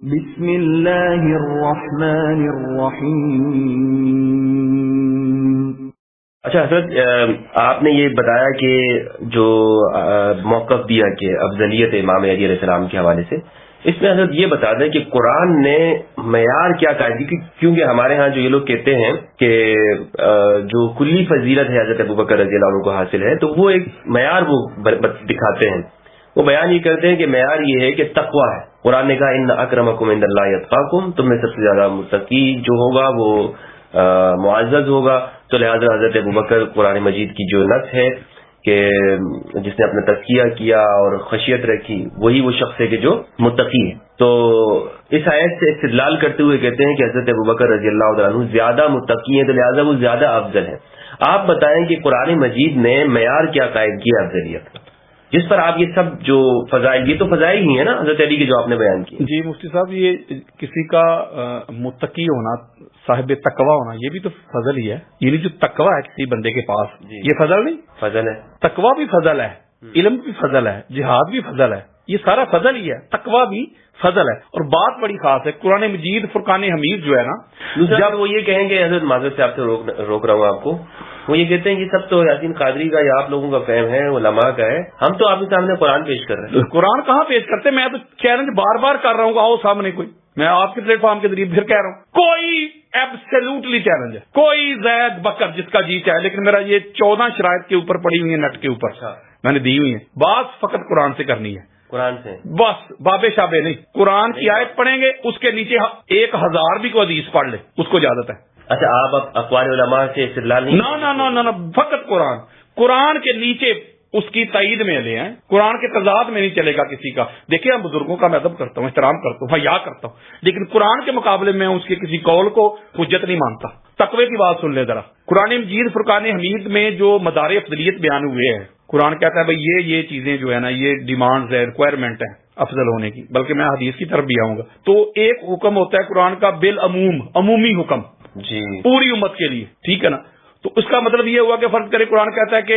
بسم اللہ الرحمن الرحیم۔ اچھا حضرت، آپ نے یہ بتایا کہ جو موقف دیا کہ افضلیت امام علی علیہ السلام کے حوالے سے، اس میں حضرت یہ بتا دیں کہ قرآن نے معیار کیا قائم کی، کیونکہ ہمارے ہاں جو یہ لوگ کہتے ہیں کہ جو کلی فضیلت ہے حضرت ابوبکر رضی اللہ عنہ کو حاصل ہے، تو وہ ایک معیار وہ دکھاتے ہیں، وہ بیان یہ کرتے ہیں کہ معیار یہ ہے کہ تقویٰ ہے۔ قرآن نے کہا ان اکرمکم عند اللہ اتقاکم، تم میں سب سے زیادہ متقی جو ہوگا وہ معزز ہوگا، تو لہٰذا حضرت ابوبکر قرآن مجید کی جو نص ہے کہ جس نے اپنا تزکیہ کیا اور خشیت رکھی، وہی وہ شخص ہے کہ جو متقی ہے۔ تو اس آیت سے استدلال کرتے ہوئے کہتے ہیں کہ حضرت ابوبکر رضی اللہ عنہ زیادہ متقی ہیں، تو لہٰذا وہ زیادہ افضل ہے۔ آپ بتائیں کہ قرآن مجید نے معیار کیا قائم کیا افضلیت کا، جس پر آپ یہ سب جو فضائل، یہ تو فضائل ہی ہیں نا حضرت علی کے جو آپ نے بیان کیے؟ جی مفتی صاحب، یہ کسی کا متقی ہونا، صاحب تقوی ہونا، یہ بھی تو فضل ہی ہے۔ یعنی جو تقوی ہے کسی بندے کے پاس، یہ فضل نہیں؟ فضل ہے۔ تقوی بھی فضل ہے، علم بھی فضل ہے، جہاد بھی فضل ہے، یہ سارا فضل ہی ہے، تقوی بھی فضل ہے۔ اور بات بڑی خاص ہے، قرآن مجید فرقان حمید جو ہے نا، جب وہ یہ کہیں گے، حضرت معذرت سے آپ سے روک رہا ہوں آپ کو، وہ یہ کہتے ہیں یہ سب تو یاسین قادری کا یا آپ لوگوں کا فہم ہے، علماء کا ہے، ہم تو آپ کے سامنے قرآن پیش کر رہے ہیں۔ قرآن کہاں پیش کرتے؟ میں تو چیلنج بار بار کر رہا ہوں، آؤ سامنے کوئی، میں آپ کے پلیٹ فارم کے ذریعے پھر کہہ رہا ہوں، کوئی ایبسلیوٹلی چیلنج ہے، کوئی زید بکر جس کا جی چاہے، لیکن میرا یہ 14 شرائط کے اوپر پڑی ہوئی ہے، نیٹ کے اوپر میں نے دی ہوئی ہیں، بات فقط قرآن سے کرنی ہے، قرآن سے بس، بابے شابے نہیں۔ قرآن کی آیت پڑھیں گے، اس کے نیچے 1000 بھی کوئی حدیث پڑھ لے، اس کو اجازت ہے۔ اچھا، آپ اقوال علماء سے استدلال نہیں؟ نہ، فقط قرآن کے نیچے اس کی تائید میں لے ہیں، قرآن کے تضاد میں نہیں چلے گا کسی کا۔ دیکھیں، ہم بزرگوں کا میں ادب کرتا ہوں، احترام کرتا ہوں، حیا کرتا ہوں، لیکن قرآن کے مقابلے میں اس کے کسی قول کو حجت نہیں مانتا۔ تقوی کی بات سن لے ذرا، قرآن مجید فرقان حمید میں جو مدار افضلیت بیان ہوئے ہیں، قرآن کہتا ہے بھائی یہ چیزیں جو ہے نا، یہ ڈیمانڈز ہے، ریکوائرمنٹ ہے افضل ہونے کی، بلکہ میں حدیث کی طرف بھی آؤں گا۔ تو ایک حکم ہوتا ہے قرآن کا بالعموم، عمومی حکم جی پوری امت کے لیے، ٹھیک ہے نا؟ تو اس کا مطلب یہ ہوا کہ فرض کرے قرآن کہتا ہے کہ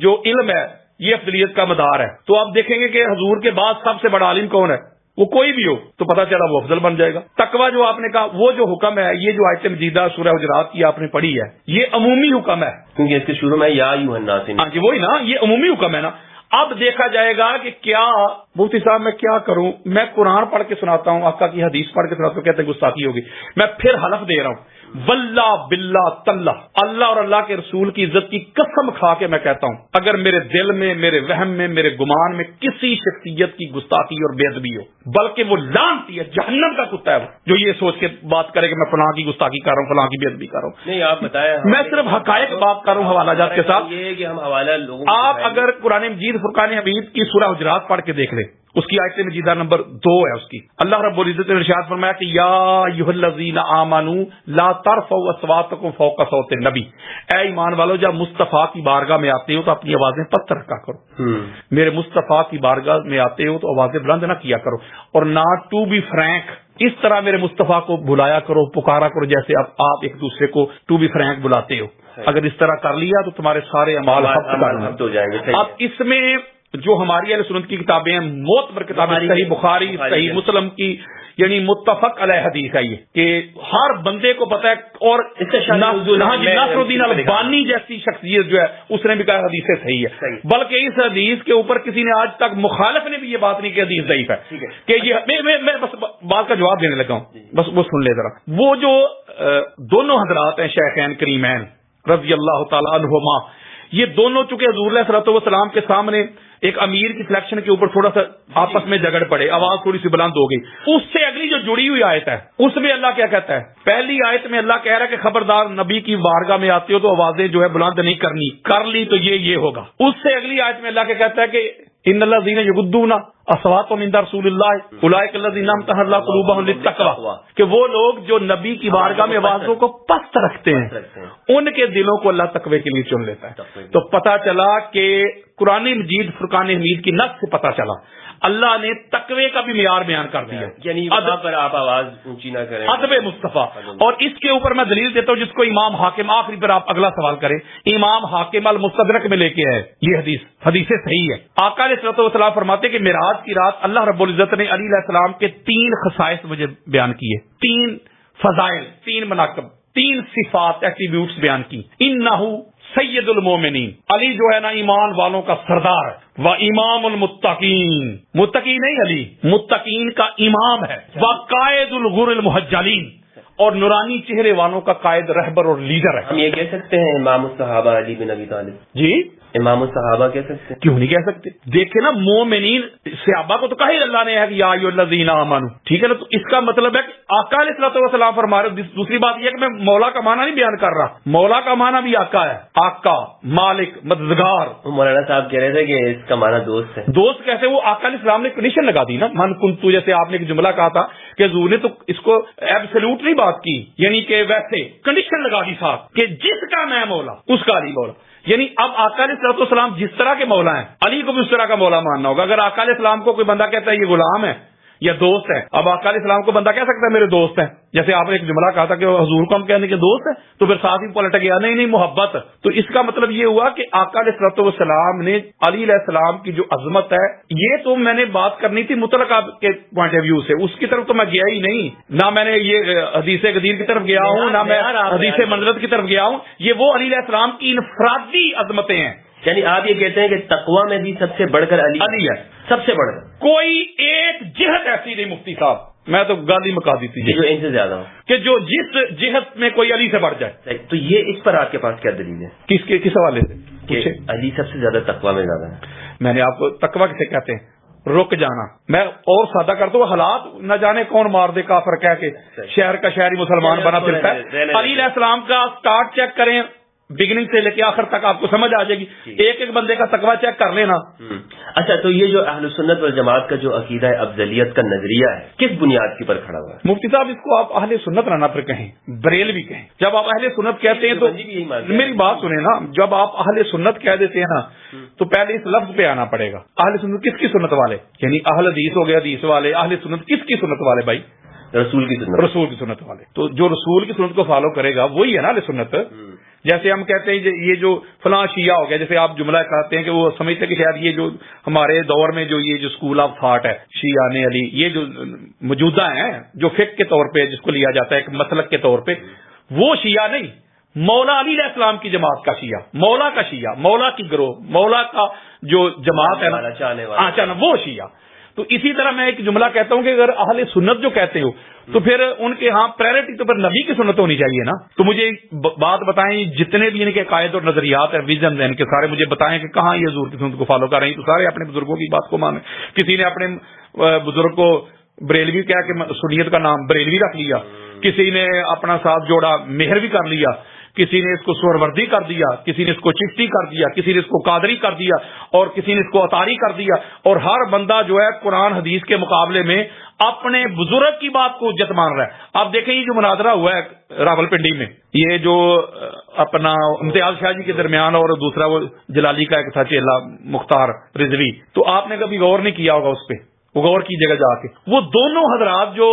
جو علم ہے یہ افضلیت کا مدار ہے، تو آپ دیکھیں گے کہ حضور کے بعد سب سے بڑا عالم کون ہے؟ وہ کوئی بھی ہو تو پتہ چلا وہ افضل بن جائے گا۔ تقویٰ جو آپ نے کہا، وہ جو حکم ہے، یہ جو آیت مجیدہ سورہ حجرات کی آپ نے پڑھی ہے، یہ عمومی حکم ہے، کیونکہ اس کے شروع میں یا ایھا الناس، ہاں جی وہی نا، یہ عمومی حکم ہے نا۔ اب دیکھا جائے گا کہ کیا مفتی صاحب میں کیا کروں، میں قرآن پڑھ کے سناتا ہوں، آقا کی حدیث پڑھ کے سناتا ہوں، کہتے ہیں گستاخی ہوگی، میں پھر حلف دے رہا ہوں، واللہ باللہ تاللہ، اللہ اور اللہ کے رسول کی عزت کی قسم کھا کے میں کہتا ہوں، اگر میرے دل میں، میرے وہم میں، میرے گمان میں کسی شخصیت کی گستاخی اور بے ادبی ہو، بلکہ وہ لعنتی ہے، جہنم کا کتا ہے وہ، جو یہ سوچ کے بات کرے کہ میں فلاں کی گستاخی کر رہا ہوں، فلاں کی بے ادبی کر رہا ہوں۔ نہیں، آپ بتائیں، میں صرف حقائق بات کر رہا ہوں حوالہ جات کے ساتھ۔ یہ ہے کہ ہم حوالہ لوگوں، آپ اگر قرآن مجید فرقان حمید کی سورہ حجرات پڑھ کے دیکھ لیں، اس کی آیت مجیدہ نمبر 2 ہے اس کی، اللہ رب العزت نے ارشاد فرمایا کہ یا ایھا الذین آمنوا لا ترفعوا اصواتکم فوق صوت النبی، اے ایمان والو جب مصطفیٰ کی بارگاہ میں آتے ہو تو اپنی آوازیں پست رکھا کرو، میرے مصطفیٰ کی بارگاہ میں آتے ہو تو آوازیں بلند نہ کیا کرو، اور نہ ٹو بی فرینک، اس طرح میرے مصطفیٰ کو بلایا کرو، پکارا کرو جیسے اب آپ ایک دوسرے کو ٹو بی فرینک بلاتے ہو۔ اگر اس طرح کر لیا تو تمہارے سارے اعمال حق ہو جائیں گے۔ اب اس میں جو ہماری اہل سنت کی کتابیں ہیں، معتبر کتابیں، صحیح بخاری، صحیح مسلم کی، یعنی متفق علیہ حدیث ہے یہ، کہ ہر بندے کو پتہ ہے، اور ناصر الدین البانی جیسی شخصیت جو ہے اس نے بھی کہا حدیث صحیح ہے، بلکہ اس حدیث کے اوپر کسی نے آج تک، مخالف نے بھی یہ بات نہیں کہ حدیث ضعیف ہے، کہ یہ میں بس بات کا جواب دینے لگا ہوں، بس وہ سن لے ذرا۔ وہ جو دونوں حضرات ہیں شیخین کریمین رضی اللہ تعالی عنہما، یہ دونوں چونکہ حضور علیہ الصلوۃ والسلام کے سامنے ایک امیر کی سلیکشن کے اوپر تھوڑا سا آپس میں جھگڑ پڑے، آواز تھوڑی سی بلند ہو گئی، اس سے اگلی جو جڑی ہوئی آیت ہے اس میں اللہ کیا کہتا ہے؟ پہلی آیت میں اللہ کہہ رہا ہے کہ خبردار نبی کی بارگاہ میں آتے ہو تو آوازیں جو ہے بلند نہیں کرنی، کر لی تو یہ ہوگا۔ اس سے اگلی آیت میں اللہ کیا کہتا ہے کہ ان الذین یغضون اصواتهم عند رسول اللہ اولئک الذین امتحن اللہ قلوبهم للتقوی، کہ وہ لوگ جو نبی کی بارگاہ میں آوازوں کو پست رکھتے ہیں ان کے دلوں کو اللہ تقوی کے لیے چن لیتا ہے۔ تو پتہ چلا کہ قرآن مجید فرقان حمید کی نص سے پتہ چلا اللہ نے تقوی کا بھی معیار بیان کر دیا، یعنی وہاں پر آپ آواز اونچی نہ کریں، ادب مصطفیٰ. اور اس کے اوپر میں دلیل دیتا ہوں جس کو امام حاکم، آخری پر آپ اگلا سوال کریں، امام حاکم المستدرک میں لے کے ہے یہ حدیث صحیح ہے. آقا علیہ الصلوۃ والسلام فرماتے کہ معراج کی رات اللہ رب العزت نے علی علیہ السلام کے 3 خصائص مجھے بیان کیے، 3 فضائل، 3 مناقب، 3 صفات، ایٹریبیوٹس بیان کی. انہ سید المومنین، علی جو ہے نا ایمان والوں کا سردار ہے، و امام المتقین، متقی نہیں علی، متقین کا امام ہے، و قائد الغر المحجلین، اور نورانی چہرے والوں کا قائد، رہبر اور لیڈر ہے. ہم یہ کہہ سکتے ہیں امام الصحابہ علی بن ابی طالب؟ جی امام الصحابہ کہہ سکتے ہیں؟ کیوں نہیں کہہ سکتے؟ دیکھیں نا مومنین صحابہ کو تو کہا ہی اللہ نے ہے کہ یا ایھا الذین آمنوا، ٹھیک ہے نا. تو اس کا مطلب ہے کہ آقا علیہ الصلوۃ والسلام فرما رہے. دوسری بات یہ ہے کہ میں مولا کا معنی نہیں بیان کر رہا، مولا کا معنی بھی آقا ہے، آقا، مالک، مددگار. مولانا صاحب کہہ رہے تھے کہ اس کا معنی دوست ہے. دوست کیسے؟ وہ آقا علیہ السلام نے کنڈیشن لگا دی نا، من کنتو، جیسے آپ نے ایک جملہ کہا تھا کہ حضور نے تو اس کو ایبسولوٹ نہیں بات کی، یعنی کہ ویسے کنڈیشن لگا دی ساتھ کہ جس کا میں مولا اس کا علی مولا. یعنی اب آقا علیہ الصلوۃ والسلام جس طرح کے مولا ہیں، علی کو بھی اس طرح کا مولا ماننا ہوگا. اگر آقا علیہ السلام کو کوئی بندہ کہتا ہے یہ غلام ہے یا دوست ہے، اب آقا علیہ السلام کو بندہ کہہ سکتا ہے میرے دوست ہیں، جیسے آپ نے ایک جملہ کہا تھا کہ حضور کو ہم کہنے کے دوست ہیں، تو پھر ساتھ ہی پلٹ گیا نہیں محبت. تو اس کا مطلب یہ ہوا کہ آقا علیہ الصلوۃ والسلام نے علی علیہ السلام کی جو عظمت ہے، یہ تو میں نے بات کرنی تھی مطلق کے پوائنٹ آف ویو سے، اس کی طرف تو میں گیا ہی نہیں، نہ میں نے یہ حدیث غدیر کی طرف گیا ہوں، نہ میں حدیث منزلت کی طرف گیا ہوں. یہ وہ علی علیہ السلام کی انفرادی عظمتیں ہیں. یعنی آپ یہ کہتے ہیں کہ تقوی میں بھی سب سے بڑھ کر علی ہے، سب سے بڑھ کر کوئی ایک جہت ایسی نہیں مفتی صاحب، میں تو گالی مکا دی تھی جو ان سے زیادہ ہو، کہ جو جس جہت میں کوئی علی سے بڑھ جائے. تو یہ اس پر آپ کے پاس کیا دلیل ہے کس حوالے سے کہ علی سب سے زیادہ تقوی میں زیادہ ہے؟ میں نے آپ کو تقوی کسے کہتے ہیں؟ رک جانا. میں اور سادہ کرتا ہوں، حالات نہ جانے کون مار دے کافر کہہ کے شہر کا شہری مسلمان بنا پھرتا ہے. علی علیہ السلام کا سٹارٹ چیک کریں بگننگ سے لے کے آخر تک، آپ کو سمجھ آ جائے گی. ایک ایک بندے کا تقوی چیک کر لینا. اچھا، تو یہ جو اہل سنت والجماعت کا جو عقیدہ افضلیت کا نظریہ ہے کس بنیاد کے پر کھڑا ہوا ہے؟ مفتی صاحب اس کو آپ اہل سنت نہ پھر کہیں، بریلوی کہیں. جب آپ اہل سنت کہتے ہیں تو میری بات سنیں نا، جب آپ اہل سنت کہہ دیتے ہیں نا تو پہلے اس لفظ پہ آنا پڑے گا. اہل سنت کس کی سنت والے؟ یعنی اہل حدیث ہو گیا حدیث والے. اہل سنت کس کی سنت والے بھائی؟ رسول کی سنت. رسول کی سنت والے. تو جو رسول کی سنت کو فالو کرے گا وہی ہے نا اہل سنت. جیسے ہم کہتے ہیں یہ جو فلاں شیعہ ہو گیا، جیسے آپ جملہ کہتے ہیں کہ وہ سمجھتے کہ شاید یہ جو ہمارے دور میں جو یہ جو اسکول آف تھاٹ ہے شیعہ نے علی، یہ جو موجودہ ہیں جو فقہ کے طور پہ جس کو لیا جاتا ہے ایک مسلک کے طور پہ، وہ شیعہ نہیں، مولا علی علیہ السلام کی جماعت کا شیعہ، مولا کا شیعہ، مولا کی گروہ، مولا کا جو جماعت ہے نا وہ شیعہ. تو اسی طرح میں ایک جملہ کہتا ہوں کہ اگر اہل سنت جو کہتے ہو تو پھر ان کے ہاں پرائرٹی تو پھر نبی کی سنت ہونی چاہیے نا. تو مجھے بات بتائیں جتنے بھی ان کے قائد اور نظریات ہیں، ویژن ان کے سارے مجھے بتائیں کہ کہاں یہ حضور کی سنت کو فالو کر رہے ہیں. تو سارے اپنے بزرگوں کی بات کو مانے. کسی نے اپنے بزرگ کو بریلوی کہا کہ سنیت کا نام بریلوی رکھ لیا، کسی نے اپنا ساتھ جوڑا مہر بھی کر لیا، کسی نے اس کو سہروردی کر دیا، کسی نے اس کو چشتی کر دیا، کسی نے اس کو قادری کر دیا، اور کسی نے اس کو اطاری کر دیا. اور ہر بندہ جو ہے قرآن حدیث کے مقابلے میں اپنے بزرگ کی بات کو حجت مان رہا ہے. آپ دیکھیں یہ جو مناظرہ ہوا ہے راول پنڈی میں، یہ جو اپنا امتیاز شاہ جی کے درمیان اور دوسرا وہ جلالی کا ایک تھا چیلا مختار رضوی، تو آپ نے کبھی غور نہیں کیا ہوگا اس پہ، وہ غور کیجیے گا جا کے. وہ دونوں حضرات جو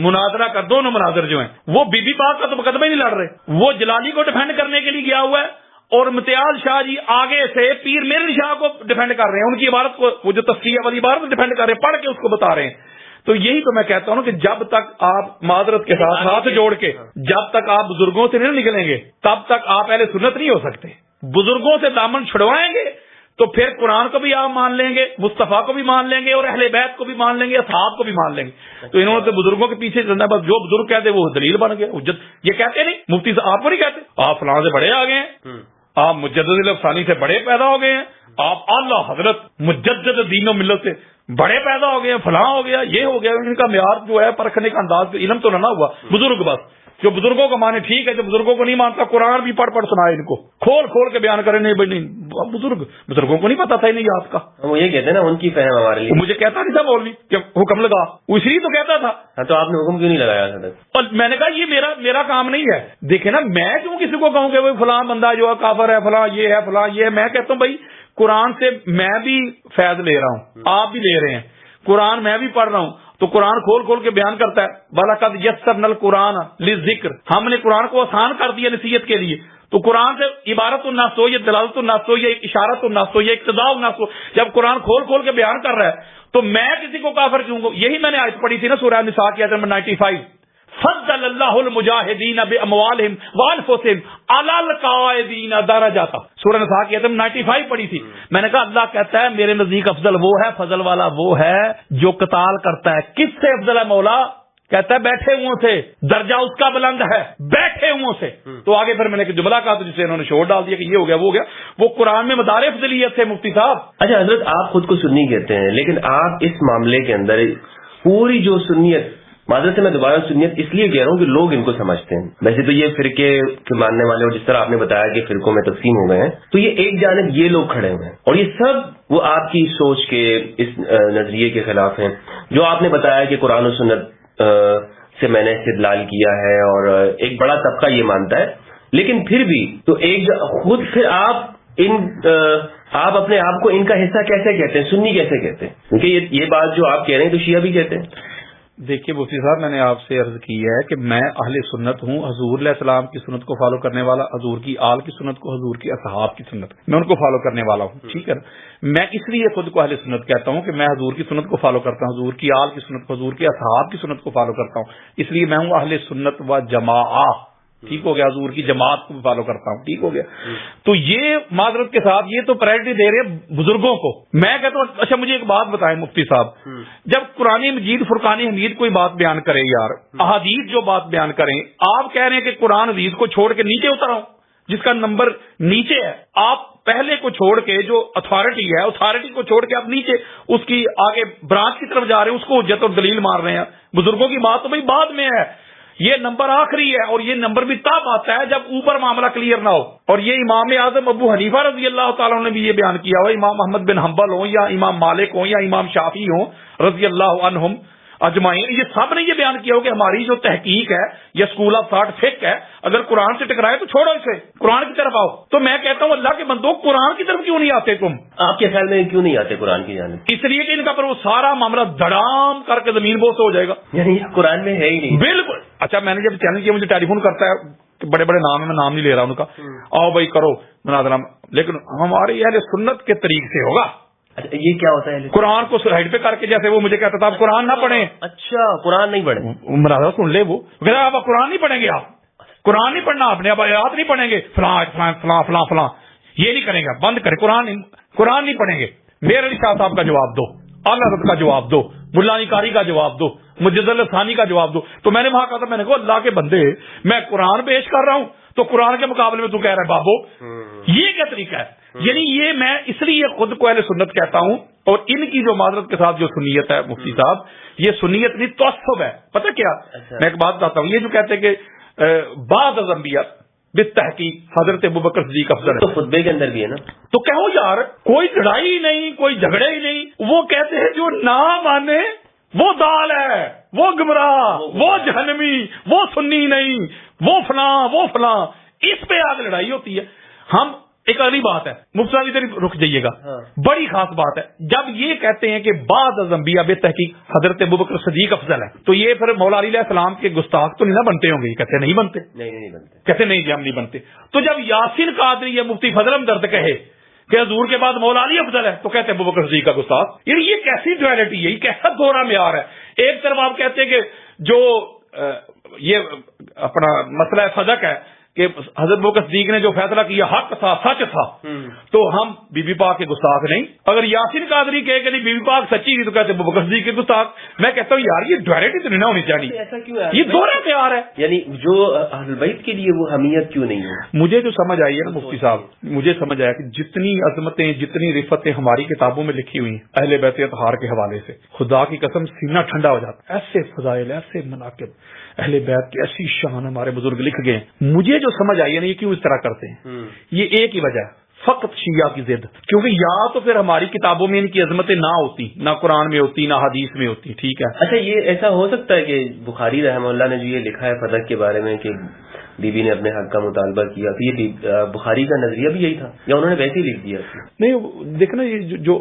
مناظرہ کا، دونوں مناظر جو ہیں وہ بی بی پاک کا تو مقدمہ ہی نہیں لڑ رہے. وہ جلالی کو ڈیفینڈ کرنے کے لیے گیا ہوا ہے اور امتیاز شاہ جی آگے سے پیر میر شاہ کو ڈیفینڈ کر رہے ہیں، ان کی عبارت کو، وہ جو تفسیر والی عبارت ڈیفینڈ کر رہے ہیں، پڑھ کے اس کو بتا رہے ہیں. تو یہی تو میں کہتا ہوں کہ جب تک آپ معذرت کے ساتھ ہاتھ جوڑ کے جب تک آپ بزرگوں سے نہیں نکلیں گے تب تک آپ اہل سنت نہیں ہو سکتے. بزرگوں سے دامن چھڑوائیں گے تو پھر قرآن کو بھی آپ مان لیں گے، مصطفیٰ کو بھی مان لیں گے، اور اہل بیت کو بھی مان لیں گے، اصحاب کو بھی مان لیں گے. تو انہوں نے تو بزرگوں کے پیچھے چلنا، بس جو بزرگ کہتے وہ دلیل بن گیا، حجت. یہ کہتے نہیں مفتی صاحب، آپ کو نہیں کہتے آپ فلاں سے بڑے آ گئے ہیں، آپ مجدد الافسانی سے بڑے پیدا ہو گئے ہیں، آپ اعلیٰ حضرت مجدد دین و ملت سے بڑے پیدا ہو گئے ہیں، فلاں ہو گیا، یہ ہو گیا. ان کا معیار جو ہے پرکھنے کا انداز علم تو نہ ہوا. بزرگ بس جو بزرگوں کو مانے ٹھیک ہے، جو بزرگوں کو نہیں مانتا قرآن بھی پڑھ سنائے، ان کو کھول کھول کے بیان کرے. نہیں بھائی نہیں، بزرگوں کو نہیں پتا تھا انہیں یاد کا. وہ یہ کہتے ہیں نا ان کی فہم ہمارے لیے. مجھے کہتا نہیں تھا مولوی کہ حکم لگا، وہ اس لیے تو کہتا تھا. تو آپ نے حکم کیوں نہیں لگایا تھا؟ اور میں نے کہا یہ میرا کام نہیں ہے. دیکھیں نا، میں کیوں کسی کو کہوں کہ وہ فلاں بندہ جو ہے کافر ہے، فلاں یہ ہے، فلاں یہ ہے. میں کہتا ہوں بھائی قرآن سے میں بھی فیض لے رہا ہوں، آپ بھی لے رہے ہیں، قرآن میں بھی پڑھ رہا ہوں، تو قرآن کھول کھول کے بیان کرتا ہے وَلَقَدْ يَسَّرْنَا الْقُرْآنَ لِلذِّكْرِ، ہم نے قرآن کو آسان کر دیا نصیحت کے لیے. تو قرآن سے عبارت النص ہو یا دلالت النص ہو یا اشارت النص ہو یا اقتضاء النص ہو، جب قرآن کھول کھول کے بیان کر رہا ہے تو میں کسی کو کافر کیوں گا؟ یہی میں نے آیت پڑھی تھی نا سورہ النساء کی آیت نمبر 95، فضل اللہ المجاہدین باموالہم وانفسہم علی القاعدین درجات. سورہ النساء کی آیت 95 پڑھی تھی. میں نے کہا اللہ کہتا ہے میرے نزدیک افضل وہ ہے، فضل والا وہ ہے جو قتال کرتا ہے. کس سے افضل ہے مولا؟ کہتا ہے بیٹھے ہوں سے، درجہ اس کا بلند ہے بیٹھے ہوں سے. تو آگے پھر میں نے ایک جملہ کہا تو جسے انہوں نے شور ڈال دیا کہ یہ ہو گیا وہ ہو گیا. وہ قرآن میں مدار افضلیت تھے مفتی صاحب. اچھا حضرت، آپ خود کو سنی کہتے ہیں، لیکن آپ اس معاملے کے اندر پوری جو سنیت، معذرت سے میں دوبارہ سنیت اس لیے کہہ رہا ہوں کہ لوگ ان کو سمجھتے ہیں. ویسے تو یہ فرقے کے ماننے والے، اور جس طرح آپ نے بتایا کہ فرقوں میں تقسیم ہو گئے ہیں، تو یہ ایک جانب یہ لوگ کھڑے ہوئے ہیں اور یہ سب وہ آپ کی سوچ کے اس نظریے کے خلاف ہیں جو آپ نے بتایا کہ قرآن و سنت سے میں نے استدلال کیا ہے، اور ایک بڑا طبقہ یہ مانتا ہے. لیکن پھر بھی تو ایک خود پھر آپ اپنے آپ کو ان کا حصہ کیسے کہتے ہیں، سنی کیسے کہتے ہیں؟ کیونکہ یہ بات جو آپ کہہ رہے ہیں تو شیعہ بھی کہتے ہیں. دیکھیے مفتی صاحب، میں نے آپ سے عرض کی ہے کہ میں اہل سنت ہوں، حضور علیہ السلام کی سنت کو فالو کرنے والا، حضور کی آل کی سنت کو، حضور کی اصحاب کی سنت میں ان کو فالو کرنے والا ہوں. ٹھیک ہے، میں اس لیے خود کو اہل سنت کہتا ہوں کہ میں حضور کی سنت کو فالو کرتا ہوں، حضور کی آل کی سنت کو، حضور کی اصحاب کی سنت کو فالو کرتا ہوں. اس لیے میں ہوں اہل سنت و جماعہ. ٹھیک ہو گیا، حضور کی جماعت کو بھی فالو کرتا ہوں. ٹھیک ہو گیا. تو یہ معذرت کے ساتھ یہ تو پرائرٹی دے رہے ہیں بزرگوں کو. میں کہتا ہوں اچھا مجھے ایک بات بتائیں مفتی صاحب، جب قرآن مجید فرقان حمید کوئی بات بیان کرے، یار احادیث جو بات بیان کریں، آپ کہہ رہے ہیں کہ قرآن حدیث کو چھوڑ کے نیچے اتر آؤں جس کا نمبر نیچے ہے. آپ پہلے کو چھوڑ کے جو اتھارٹی ہے، اتھارٹی کو چھوڑ کے آپ نیچے اس کی آگے برانچ کی طرف جا رہے ہیں، اس کو حجت اور دلیل مار رہے ہیں. بزرگوں کی بات تو بھائی بعد میں ہے، یہ نمبر آخری ہے، اور یہ نمبر بھی تب آتا ہے جب اوپر معاملہ کلیئر نہ ہو. اور یہ امام اعظم ابو حنیفہ رضی اللہ تعالیٰ نے بھی یہ بیان کیا ہو، امام احمد بن حنبل ہوں یا امام مالک ہوں یا امام شافعی ہوں رضی اللہ عنہم اجمعین، یہ سب نے یہ بیان کیا ہو کہ ہماری جو تحقیق ہے یا اسکول آف تھاٹ فقہ ہے، اگر قرآن سے ٹکرائے تو چھوڑو اسے، قرآن کی طرف آؤ. تو میں کہتا ہوں اللہ کے بندو قرآن کی طرف کیوں نہیں آتے تم؟ آپ کے خیال میں کیوں نہیں آتے قرآن کی جانب؟ اس لیے کہ ان کا پر وہ سارا معاملہ دڑام کر کے زمین بوس ہو جائے گا، یعنی قرآن میں ہے ہی نہیں. بالکل. اچھا میں نے جب چینل کیا مجھے ٹیلی فون کرتا ہے، بڑے بڑے نام ہے، میں نام نہیں لے رہا ان کا، آؤ بھائی کرو مناظرہ، لیکن ہمارے اہل سنت کے طریق سے ہوگا. اچھا یہ کیا ہوتا ہے؟ قرآن کو سائڈ پہ کر کے، جیسے وہ مجھے کہتا تھا آپ قرآن نہ پڑھیں. اچھا قرآن نہیں پڑھیں؟ مناظرہ سن لے، وہ آپ قرآن نہیں پڑھیں گے، آپ قرآن نہیں پڑھنا، آپ نے اب آیات نہیں پڑھیں گے، فلاں فلاں فلاں فلاں فلاں یہ نہیں کریں گے، بند کریں، قرآن نہیں پڑھیں گے. میر علی شاہ صاحب کا جواب دو، اعلی حضرت کا جواب دو، ملا علی قاری کا جواب دو، مجد الثانی کا جواب دو. تو میں نے وہاں کہا تھا، میں نے کہا اللہ کے بندے میں قرآن پیش کر رہا ہوں تو قرآن کے مقابلے میں تو کہہ رہا ہے بابو، یہ کیا طریقہ ہے؟ یعنی یہ میں اس لیے خود کو اہل سنت کہتا ہوں. اور ان کی جو معذرت کے ساتھ جو سنیت ہے مفتی صاحب، یہ سنیت نہیں تعصب ہے. پتہ کیا، میں ایک بات بتاتا ہوں، یہ جو کہتے ہیں کہ بعض انبیاء بالتحقیق حضرت ابوبکر صدیق افضل ہے، تو خطبے کے اندر بھی ہے نا. تو کہو یار کوئی لڑائی ہی نہیں، کوئی جھگڑے ہی نہیں. وہ کہتے ہیں جو نہ مانے وہ دال ہے، وہ گمراہ، وہ جہنمی، وہ سنی نہیں، وہ فلاں. اس پہ آگ لڑائی ہوتی ہے. ہم ایک اگلی بات ہے مفتی صاحب ادھر رک جائیے گا، بڑی خاص بات ہے، جب یہ کہتے ہیں کہ بعض از انبیاء بے تحقیق حضرت ابوبکر صدیق افضل ہے، تو یہ پھر مولا علی علیہ السلام کے گستاخ تو نہیں نہ بنتے ہوں گے؟ یہ کہتے نہیں بنتے، نہیں بنتے، کہتے نہیں جی ہم نہیں بنتے. تو جب یاسین قادری یا مفتی فضل ہمدرد کہے کہ حضور کے بعد مولا علی افضل ہے تو کہتے ہیں ابوبکر صدیق کا گستاخ. یہ کیسی ڈویلٹی ہے، یہ کیسا دوہرا معیار ہے؟ ایک طرف آپ کہتے ہیں کہ جو یہ اپنا مسئلہ فضق ہے کہ حضرت ابوبکر صدیق نے جو فیصلہ کیا حق تھا، سچ تھا، تو ہم بی بی پاک کے گستاخ نہیں. اگر یاسین قادری کہے کہ نہیں بی بی پاک سچی تھی تو کہتے ہیں ابوبکر صدیق کے گستاخ. میں کہتا ہوں یار یہ ڈویلٹی تو نہیں نہ ہونی چاہیے، ایسا کیوں ہے؟ یہ دوہرا معیار ہے. یعنی جو اہل بیت کے لیے وہ حمیت کیوں نہیں ہے؟ مجھے جو سمجھ آئی ہے نا مفتی صاحب، مجھے سمجھ آیا کہ جتنی عظمتیں، جتنی رفتیں ہماری کتابوں میں لکھی ہوئی ہیں اہل بیت اطہار کے حوالے سے، خدا کی قسم سینہ ٹھنڈا ہو جاتا ہے. ایسے فضائل، ایسے مناقب، اہل بیت کی ایسی شان ہمارے بزرگ لکھ گئے. مجھے جو سمجھ آئی ہے نا یہ کیوں اس طرح کرتے ہیں، یہ ایک ہی وجہ ہے، فقط شیعہ کی ضد. کیونکہ یا تو پھر ہماری کتابوں میں ان کی عظمتیں نہ ہوتی، نہ قرآن میں ہوتی، نہ حدیث میں ہوتی. ٹھیک ہے. اچھا یہ ایسا ہو سکتا ہے کہ بخاری رحمہ اللہ نے جو یہ لکھا ہے فضق کے بارے میں کہ بیوی نے اپنے حق کا مطالبہ کیا، تو یہ بخاری کا نظریہ بھی یہی تھا یا انہوں نے ویسے ہی لکھ دیا؟ نہیں دیکھنا، یہ جو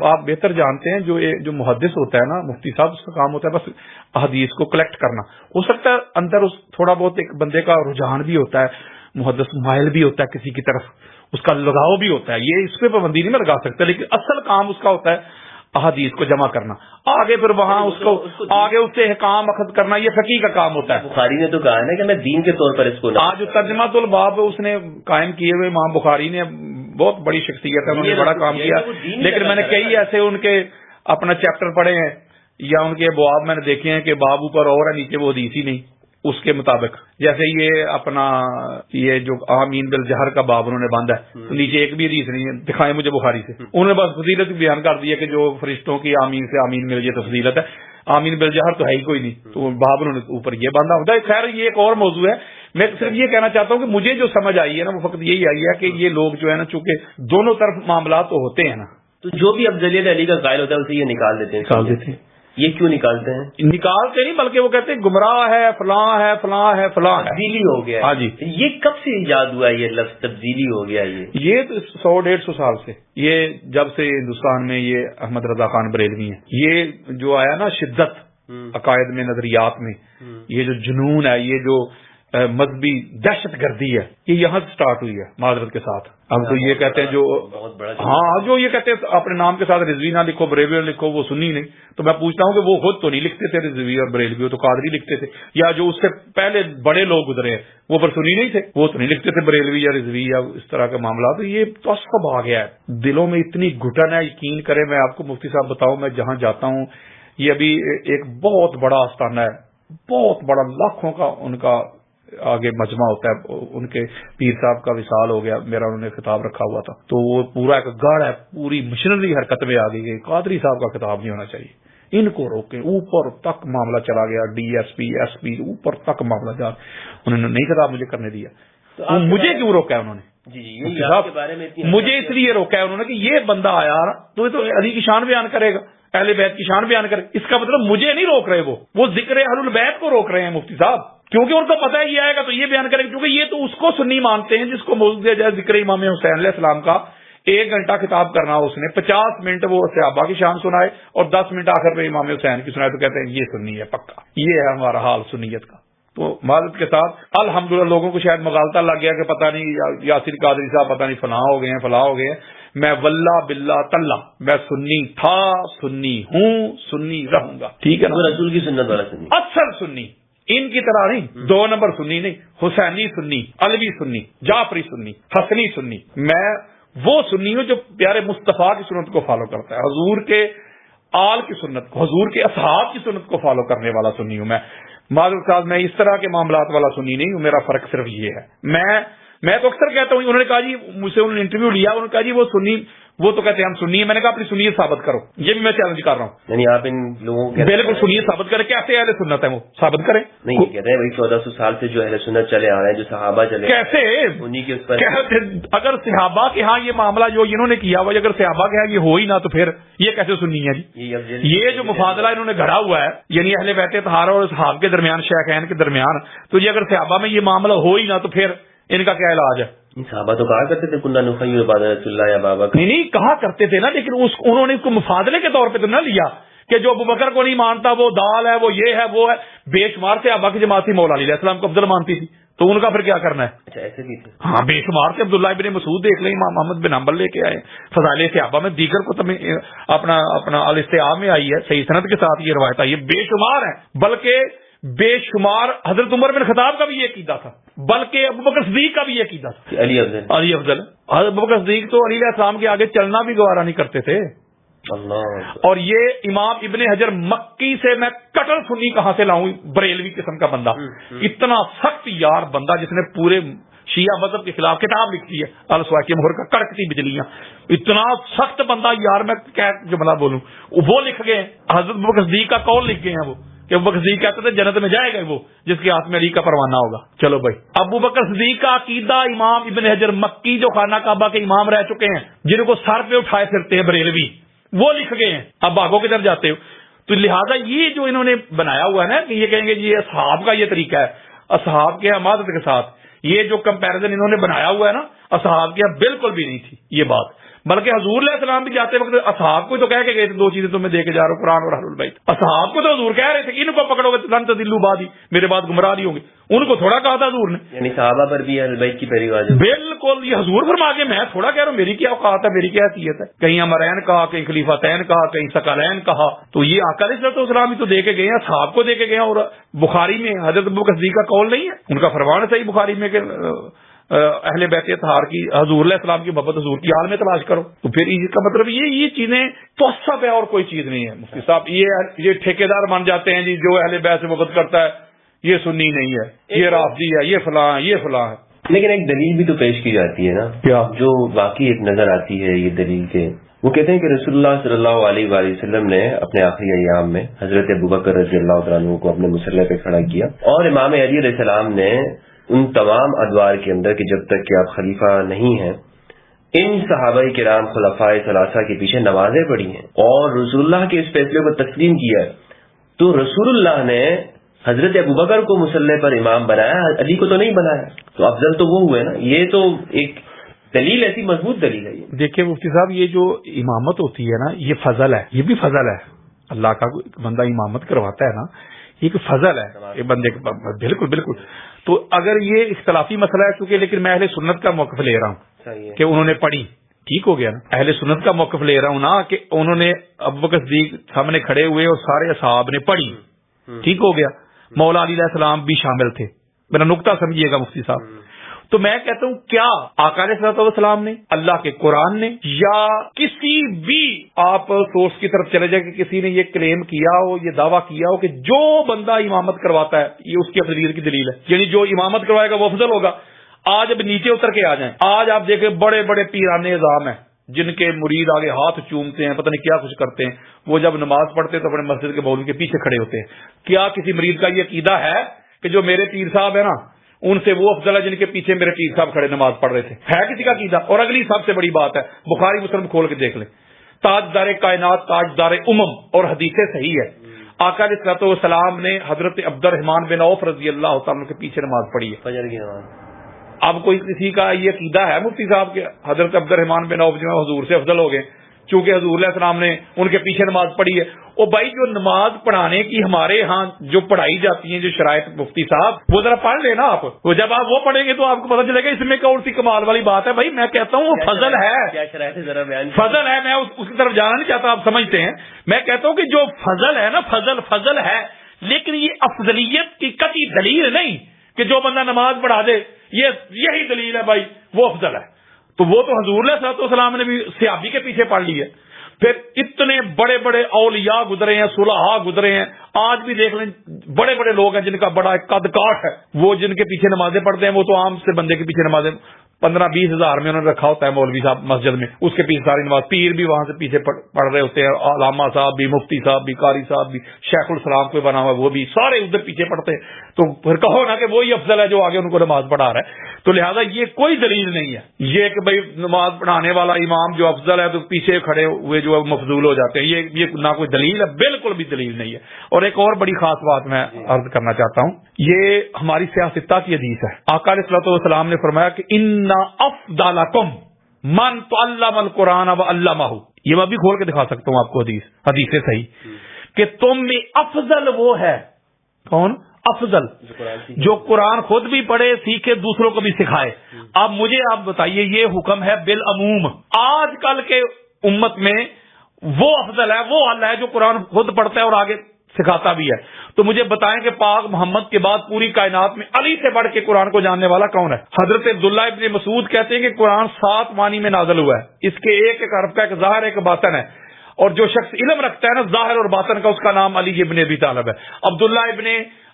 آپ بہتر جانتے ہیں، جو محدث ہوتا ہے نا، مفتی صاحب، اس کا کام ہوتا ہے بس احادیث کو کلیکٹ کرنا. ہو سکتا ہے اندر تھوڑا بہت ایک بندے کا رجحان بھی ہوتا ہے، محدث مائل بھی ہوتا ہے کسی کی طرف، اس کا لگاؤ بھی ہوتا ہے، یہ اس پہ پابندی نہیں میں لگا سکتا، لیکن اصل کام اس کا ہوتا ہے احادیث کو جمع کرنا، آگے پھر وہاں اس کو آگے اس سے احکام اخذ کرنا، یہ فقیہ کا کام ہوتا ہے. بخاری نے تو کہا ہے نا کہ میں دین کے طور پر اس کو آج جو ترجمہ الباب اس نے قائم کیے ہوئے امام بخاری نے، بہت بڑی شخصیت ہے، انہوں نے بڑا کام کیا، لیکن میں نے کئی ایسے ان کے اپنا چیپٹر پڑھے ہیں یا ان کے ابواب میں نے دیکھے ہیں کہ باب اوپر اور ہے، نیچے وہ حدیث ہی نہیں اس کے مطابق. جیسے یہ اپنا یہ جو آمین بالجہر کا باب انہوں نے باندھا ہے، تو نیچے ایک بھی حدیث نہیں ہے، دکھائیں مجھے بخاری سے. انہوں نے بس فضیلت بیان کر دی ہے کہ جو فرشتوں کی آمین سے آمین مل یہ تو فضیلت ہے، آمین بالجہر تو ہے ہی کوئی نہیں، تو باب انہوں نے اوپر یہ باندھا ہوتا ہے. خیر یہ ایک اور موضوع ہے. میں صرف یہ کہنا چاہتا ہوں کہ مجھے جو سمجھ آئی ہے نا وہ فقط یہی آئی ہے کہ یہ لوگ جو ہے نا، چونکہ دونوں طرف معاملات تو ہوتے ہیں نا، تو جو بھی افضلیت علی کا قائل ہوتا ہے اسے یہ نکال دیتے ہیں. یہ کیوں نکالتے ہیں؟ نکالتے نہیں بلکہ وہ کہتے ہیں گمراہ ہے، فلاں ہے، فلاں ہے، فلاں ہے، تبدیلی ہو گیا. ہاں جی. یہ کب سے ایجاد ہوا یہ لفظ تبدیلی ہو گیا؟ یہ تو 100-150 سال سے، یہ جب سے ہندوستان میں یہ احمد رضا خان بریلوی ہیں، یہ جو آیا نا شدت عقائد میں، نظریات میں، یہ جو جنون ہے، یہ جو مذہبی دہشت گردی ہے، یہ یہاں سے سٹارٹ ہوئی ہے معذرت کے ساتھ. اب تو یہ کہتے ہیں جو جو یہ کہتے ہیں اپنے نام کے ساتھ رضوی نہ لکھو، بریلوی نہ لکھو، وہ سنی نہیں. تو میں پوچھتا ہوں کہ وہ خود تو نہیں لکھتے تھے رضوی اور بریلوی، وہ تو قادری لکھتے تھے، یا جو اس سے پہلے بڑے لوگ گزرے ہیں وہ پر سنی نہیں تھے، وہ تو نہیں لکھتے تھے بریلوی یا رضوی یا اس طرح کے معاملات. تو یہ تصب آ گیا ہے، دلوں میں اتنی گھٹن ہے. یقین کریں، میں آپ کو مفتی صاحب بتاؤں، میں جہاں جاتا ہوں، یہ ابھی ایک بہت بڑا آستانہ ہے، بہت بڑا، لاکھوں کا ان کا آگے مجمع ہوتا ہے. ان کے پیر صاحب کا وصال ہو گیا، میرا انہوں نے خطاب رکھا ہوا تھا، تو وہ پورا ایک گڑھ ہے، پوری مشنری حرکت میں آ گئی کہ قادری صاحب کا خطاب نہیں ہونا چاہیے، ان کو روکیں. اوپر تک معاملہ چلا گیا، D S P, S P, اوپر تک معاملہ جا، انہوں نے نہیں خطاب مجھے کرنے دیا. تو مجھے کیوں روکا ہے انہوں نے؟ جی مجھے اس لیے روکا ہے انہوں نے کہ یہ بندہ آیا تو علی کی شان بیان کرے گا، اہل بیت کی شان بیان کرے. اس کا مطلب مجھے نہیں روک رہے، وہ ذکر اہل البیت کو روک رہے ہیں مفتی صاحب، کیونکہ ان کو پتہ ہے یہ آئے گا تو یہ بیان کرے گا، کیونکہ یہ تو اس کو سنی مانتے ہیں جس کو موضوع دیا جائے ذکر امام حسین علیہ السلام کا. 1 گھنٹہ خطاب کرنا اس نے، 50 منٹ وہ صحابہ کی شان سنائے اور 10 منٹ آخر پہ امام حسین کی سنائے، تو کہتے ہیں یہ سنی ہے پکا. یہ ہے ہمارا حال سنیت کا. تو معذرت کے ساتھ الحمدللہ لوگوں کو شاید مغالطہ لگ گیا کہ پتہ نہیں یاسر قادری صاحب پتہ نہیں فلاں ہو گئے ہیں، فلاں ہو گئے ہیں. میں واللہ باللہ تاللہ میں سنی تھا، سنی ہوں، سنی رہوں گا. ٹھیک ہے نا؟ رسول کی سنت والا سنی، اصل سنی، ان کی طرح نہیں، 2 نمبر سنی نہیں، حسینی سنی، علوی سنی، جعفری سنی، حسنی سنی. میں وہ سنی ہوں جو پیارے مصطفیٰ کی سنت کو فالو کرتا ہے، حضور کے آل کی سنت کو، حضور کے اصحاب کی سنت کو فالو کرنے والا سنی ہوں. میں معذرت صاحب میں اس طرح کے معاملات والا سنی نہیں ہوں. میرا فرق صرف یہ ہے. میں تو اکثر کہتا ہوں، انہوں نے کہا جی مجھ سے انہوں نے انٹرویو لیا، انہوں نے کہا جی وہ سنی، وہ تو کہتے ہیں ہم سنی ہے. میں نے کہا اپنی سنیت ثابت کرو. یہ بھی میں چیلنج کر رہا ہوں. یعنی آپ ان لوگوں کو بالکل سنیت ثابت کریں. کیسے اہل سنت ہے وہ ثابت کریں؟ نہیں، یہ کہتے ہیں بھائی 1400 سال سے جو اہل سنت چلے آ رہے ہیں، جو صحابہ چلے، کیسے انہی کے اس پر اگر صحابہ کے ہاں یہ معاملہ جو انہوں نے کیا ہوا، اگر صحابہ کے ہاں یہ ہو ہی نہ تو پھر یہ کیسے سنی ہے جی؟ یہ جو مفاضلہ انہوں نے گھڑا ہوا ہے، یعنی اہل بیت طہارہ اور صحابہ کے درمیان، شیخین کے درمیان، تو یہ اگر صحابہ میں یہ معاملہ ہو ہی نہ تو پھر ان کا کیا علاج ہے؟ صحابہ تو کہا کرتے تھے کننا نخی بعد رسول اللہ یا بابا، نہیں کہا کرتے تھے نا، لیکن انہوں نے اس کو مفاضلے کے طور پہ تو نہ لیا کہ جو ابوبکر کو نہیں مانتا وہ دال ہے، وہ یہ ہے، وہ ہے. بے شمار صحابہ کی جماعت تھی، مولا علی علیہ السلام کو افضل مانتی تھی، تو ان کا پھر کیا کرنا ہے؟ اچھا ایسے بھی تھے. ہاں بے شمار سے. عبداللہ ابن مسعود دیکھ لیں، امام محمد بن حنبل لے کے آئے فضائل صحابہ میں، دیگر کو اپنا الاستیاب میں آئی ہے، صحیح سند کے ساتھ یہ روایت آئی ہے، بے شمار ہے. بلکہ بے شمار حضرت عمر بن خطاب کا بھی یہ عقیدہ تھا، بلکہ ابوبکر صدیق کا بھی یہ عقیدہ تھا، علی افضل. حضرت ابوبکر صدیق تو علی علیہ السلام کے آگے چلنا بھی گوارا نہیں کرتے تھے. اللہ. اور یہ امام ابن حجر مکی سے میں کٹر سنی کہاں سے لاؤں، بریلوی قسم کا بندہ، اتنا سخت یار بندہ جس نے پورے شیعہ مذہب کے خلاف کتاب لکھی ہے، السواقی مہر کا کڑکتی بجلیاں، اتنا سخت بندہ یار، میں کیا جملہ بولوں. وہ لکھ گئے حضرت ابوبکر صدیق کا قول لکھ گئے ہیں وہ، کہ ابو بکر صدیق کہتے تھے جنت میں جائے گا وہ جس کے ہاتھ میں علی کا پروانہ ہوگا. چلو بھائی، ابو بکر صدیق کا عقیدہ امام ابن حجر مکی جو خانہ کعبہ کے امام رہ چکے ہیں، جن کو سر پہ اٹھائے پھرتے ہیں بریلوی، وہ لکھ گئے ہیں. اب باغوں کی طرف جاتے ہو تو لہٰذا یہ جو انہوں نے بنایا ہوا ہے نا کہ یہ کہیں گے جی اصحاب کا یہ طریقہ ہے، اصحاب کے عمادت کے ساتھ، یہ جو کمپیرزن انہوں نے بنایا ہوا ہے نا اصحاب کی، بالکل بھی نہیں تھی یہ بات، بلکہ حضور علیہ السلام بھی جاتے وقت اصحاب کو تو کہہ کے گئے تھے 2 چیزیں تمہیں دے کے جا رہا ہوں، قرآن اور اہل البیت۔ اصحاب کو تو حضور کہہ رہے تھے کہ ان کو پکڑو گے لن تضلوا بعدی، میرے بعد گمراہ نہیں ہوں گے، ان کو تھوڑا کہا تھا حضور نے، یعنی صحابہ پر بھی اہل بیت کی پیروی واجب۔ بالکل، یہ حضور فرما کے، میں تھوڑا کہہ رہا ہوں میری کیا اوقات ہے، میری کیا حیثیت ہے، کہیں امرین کہا، کہیں خلیفتین کہا، کہیں ثقلین کہا، تو یہ آقا علیہ الصلوۃ والسلام ہی تو دے کے گئے ہیں، اصحاب کو دے کے گئے ہیں۔ اور بخاری میں حضرت ابوبکر صدیق کا قول نہیں ہے، ان کا فرمان ہے صحیح بخاری میں کہ اہل بیت اطہار کی، حضور علیہ السلام کی محبت حضور کی حال میں تلاش کرو۔ تو پھر اس کا مطلب یہ چیزیں توسب ہے اور کوئی چیز نہیں ہے۔ مفتی صاحب یہ ٹھیکیدار مان جاتے ہیں جی، جو اہل بیت سے محبت کرتا ہے یہ سنی نہیں ہے، یہ رافضی ہے، یہ فلاں ہے، یہ فلاں ہے۔ لیکن ایک دلیل بھی تو پیش کی جاتی ہے نا، کیا؟ جو واقعی ایک نظر آتی ہے یہ دلیل کے، وہ کہتے ہیں کہ رسول اللہ صلی اللہ علیہ وآلہ وسلم نے اپنے آخری ایام میں حضرت ابوبکر رضی اللہ تعالیٰ عنہ کو اپنے مصلی پہ کھڑا کیا، اور امام علی علیہ السلام نے ان تمام ادوار کے اندر کہ جب تک کہ آپ خلیفہ نہیں ہیں ان صحابہ کرام خلفائے ثلاثہ کے پیچھے نمازیں پڑھی ہیں اور رسول اللہ کے اس فیصلے کو تسلیم کیا ہے۔ تو رسول اللہ نے حضرت ابوبکر کو مصلی پر امام بنایا، علی کو تو نہیں بنایا، تو افضل تو وہ ہوئے نا۔ یہ تو ایک دلیل، ایسی مضبوط دلیل ہے یہ۔ دیکھیں مفتی صاحب، یہ جو امامت ہوتی ہے نا، یہ فضل ہے، یہ بھی فضل ہے، اللہ کا بندہ امامت کرواتا ہے نا، یہ ایک فضل ہے یہ بندے کا، بالکل بالکل۔ تو اگر یہ اختلافی مسئلہ ہے چونکہ، لیکن میں اہل سنت کا موقف لے رہا ہوں کہ انہوں نے پڑھی، ٹھیک ہو گیا نا، اہل سنت کا موقف لے رہا ہوں نا کہ انہوں نے ابوبکر صدیق سامنے کھڑے ہوئے اور سارے اصحاب نے پڑھی، ٹھیک ہو گیا، مولا علی علیہ السلام بھی شامل تھے، میرا نقطہ سمجھیے گا مفتی صاحب۔ تو میں کہتا ہوں کیا آقا علیہ الصلوۃ والسلام نے، اللہ کے قرآن نے، یا کسی بھی آپ سورس کی طرف چلے جائیں کہ کسی نے یہ کلیم کیا ہو، یہ دعویٰ کیا ہو کہ جو بندہ امامت کرواتا ہے یہ اس کی افضلیت کی دلیل ہے، یعنی جو امامت کروائے گا وہ افضل ہوگا۔ آج اب نیچے اتر کے آ جائیں، آج آپ دیکھیں بڑے بڑے پیرانے نظام ہیں جن کے مرید آگے ہاتھ چومتے ہیں، پتہ نہیں کیا کچھ کرتے ہیں، وہ جب نماز پڑھتے ہیں تو اپنے مسجد کے مولوی کے پیچھے کھڑے ہوتے ہیں۔ کیا کسی مرید کا یہ عقیدہ ہے کہ جو میرے پیر صاحب ہے نا ان سے وہ افضل ہے جن کے پیچھے میرے پیر صاحب کھڑے نماز پڑھ رہے تھے؟ ہے کسی کا عقیدہ؟ اور اگلی سب سے بڑی بات ہے، بخاری مسلم کھول کے دیکھ لیں، تاجدار کائنات، تاجدار امم، اور حدیثیں صحیح ہے، آقا علیہ الصلوۃ والسلام نے حضرت عبد الرحمن بن عوف رضی اللہ تعالیٰ کے پیچھے نماز پڑھی ہے، فجر کی نماز۔ اب کوئی کسی کا یہ عقیدہ ہے مفتی صاحب کے حضرت عبد الرحمن بن عوف جو ہے حضور سے افضل ہو گئے چونکہ حضور علیہ السلام نے ان کے پیچھے نماز پڑھی ہے؟ اور بھائی جو نماز پڑھانے کی ہمارے ہاں جو پڑھائی جاتی ہیں جو شرائط مفتی صاحب وہ ذرا پڑھ لینا آپ، وہ جب آپ وہ پڑھیں گے تو آپ کو پتہ چلے گا اس میں کون سی کمال والی بات ہے۔ بھائی میں کہتا ہوں وہ فضل ہے، کیا شرائط ہے ذرا بیان؟ فضل ہے، میں اس کی طرف جانا نہیں چاہتا، آپ سمجھتے ہیں، میں کہتا ہوں کہ جو فضل ہے نا، فضل ہے، لیکن یہ افضلیت کی قطعی دلیل نہیں کہ جو بندہ نماز پڑھا دے یہی دلیل ہے بھائی وہ افضل ہے۔ تو وہ تو حضور علیہ الصلوۃ والسلام نے بھی صحابی کے پیچھے پڑھ لی ہے، پھر اتنے بڑے بڑے اولیاء گزرے ہیں، صلحاء گزرے ہیں، آج بھی دیکھ لیں بڑے بڑے لوگ ہیں جن کا بڑا قد کاٹ ہے، وہ جن کے پیچھے نمازیں پڑھتے ہیں، وہ تو عام سے بندے کے پیچھے نمازیں 15-20 ہزار میں انہوں نے رکھا ہوتا ہے مولوی صاحب مسجد میں، اس کے پیچھے ساری نماز، پیر بھی وہاں سے پیچھے پڑھ رہے ہوتے ہیں، علامہ صاحب بھی، مفتی صاحب بھی، قاری صاحب بھی، شیخ الاسلام کوئی بنا ہوا وہ بھی، سارے ادھر پیچھے پڑھتے ہیں، تو پھر کہو نا کہ وہی افضل ہے جو آگے ان کو نماز پڑھا رہا ہے۔ تو لہذا یہ کوئی دلیل نہیں ہے یہ کہ بھائی نماز پڑھانے والا امام جو افضل ہے تو پیچھے کھڑے ہوئے جو ہے مفضول ہو جاتے ہیں، یہ نہ کوئی دلیل ہے، بالکل بھی دلیل نہیں ہے۔ اور ایک اور بڑی خاص بات میں عرض کرنا چاہتا ہوں، یہ ہماری سیاستہ کی حدیث ہے، آقا علیہ الصلوۃ والسلام نے فرمایا کہ ان افضلکم من تعلم القرآن وعلمہ، یہ میں بھی کھول کے دکھا سکتا ہوں آپ کو حدیث سے صحیح، کہ تم میں افضل وہ ہے، کون افضل؟ جو قرآن خود بھی پڑھے، سیکھے، دوسروں کو بھی سکھائے۔ اب مجھے آپ بتائیے، یہ حکم ہے بالعموم، آج کل کے امت میں وہ افضل ہے، وہ اللہ ہے جو قرآن خود پڑھتا ہے اور آگے سکھاتا بھی ہے۔ تو مجھے بتائیں کہ پاک محمد کے بعد پوری کائنات میں علی سے بڑھ کے قرآن کو جاننے والا کون ہے؟ حضرت عبداللہ ابن مسعود کہتے ہیں کہ قرآن 7 معنی میں نازل ہوا ہے، اس کے ایک ایک حرف کا ایک ظاہر ایک باطن ہے، اور جو شخص علم رکھتا ہے نا ظاہر اور باطن کا، اس کا نام علی ابن ابی طالب ہے۔ عبداللہ ابن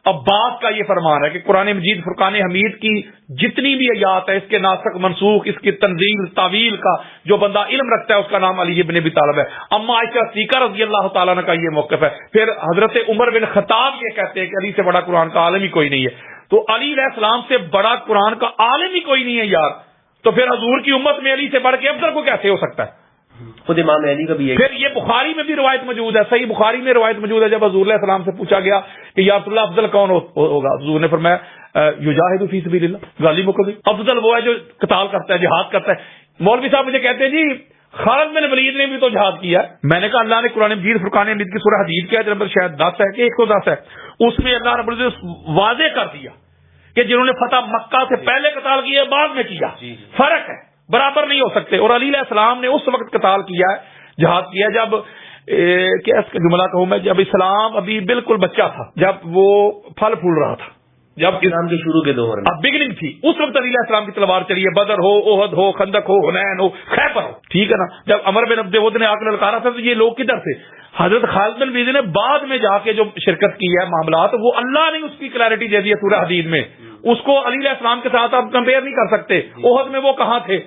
عباس کا یہ فرمان ہے کہ قرآن مجید فرقان حمید کی جتنی بھی آیات ہے، اس کے ناسخ منسوخ، اس کی تنزیل تعویل کا جو بندہ علم رکھتا ہے اس کا نام علی ابن ابی طالب ہے۔ اما عائشہ صدیقہ رضی اللہ تعالیٰ عنہ کا یہ موقف ہے۔ پھر حضرت عمر بن خطاب یہ کہتے ہیں کہ علی سے بڑا قرآن کا عالم ہی کوئی نہیں ہے۔ تو علی علیہ السلام سے بڑا قرآن کا عالم ہی کوئی نہیں ہے یار، تو پھر حضور کی امت میں علی سے بڑھ کے افضل کو کیسے ہو سکتا ہے؟ خود امام علی کا بھی پھر یہ بخاری میں بھی روایت موجود ہے، صحیح بخاری میں روایت موجود ہے، جب حضور علیہ السلام سے پوچھا گیا کہ یا رسول اللہ افضل کون ہوگا، حضور نے فرمایا یجاہد فی سبیل اللہ، غالب کو بھی افضل وہ ہے جو قتال کرتا ہے، جہاد کرتا ہے۔ مولوی صاحب مجھے کہتے ہیں جی خالد بن ولید نے بھی تو جہاد کیا ہے۔ میں نے کہا اللہ نے قرآن مجید فرقان حمید کی سورہ حدید کی آیت نمبر شاید 10 ہے کہ 110 ہے، اس میں اللہ رب العزت واضح کر دیا کہ جنہوں نے فتح مکہ سے پہلے قتال کیا بعد میں کیا، فرق ہے، برابر نہیں ہو سکتے۔ اور علی علیہ السلام نے اس وقت قتال کیا ہے، جہاد کیا جب کیا اس کا جملہ کہوں میں، جب اسلام ابھی بالکل بچہ تھا، جب وہ پھل پھول رہا تھا، جب اسلام کے شروع کے دور میں بگننگ تھی، اس وقت علی علیہ السلام کی تلوار چلی ہے، بدر ہو، احد ہو، خندق ہو، حنین ہو، خیبر ہو، ٹھیک ہے نا۔ جب عمر بن عبد ود نے آ کر للکارا تھا تو یہ لوگ کدھر تھے؟ حضرت خالد بن ولید نے بعد میں جا کے جو شرکت کی ہے معاملات، وہ اللہ نے اس کی کلیئرٹی دے دی ہے سورہ حدید میں، اس کو علی علیہ السلام کے ساتھ آپ کمپیئر نہیں کر سکتے۔ احد میں وہ کہاں تھے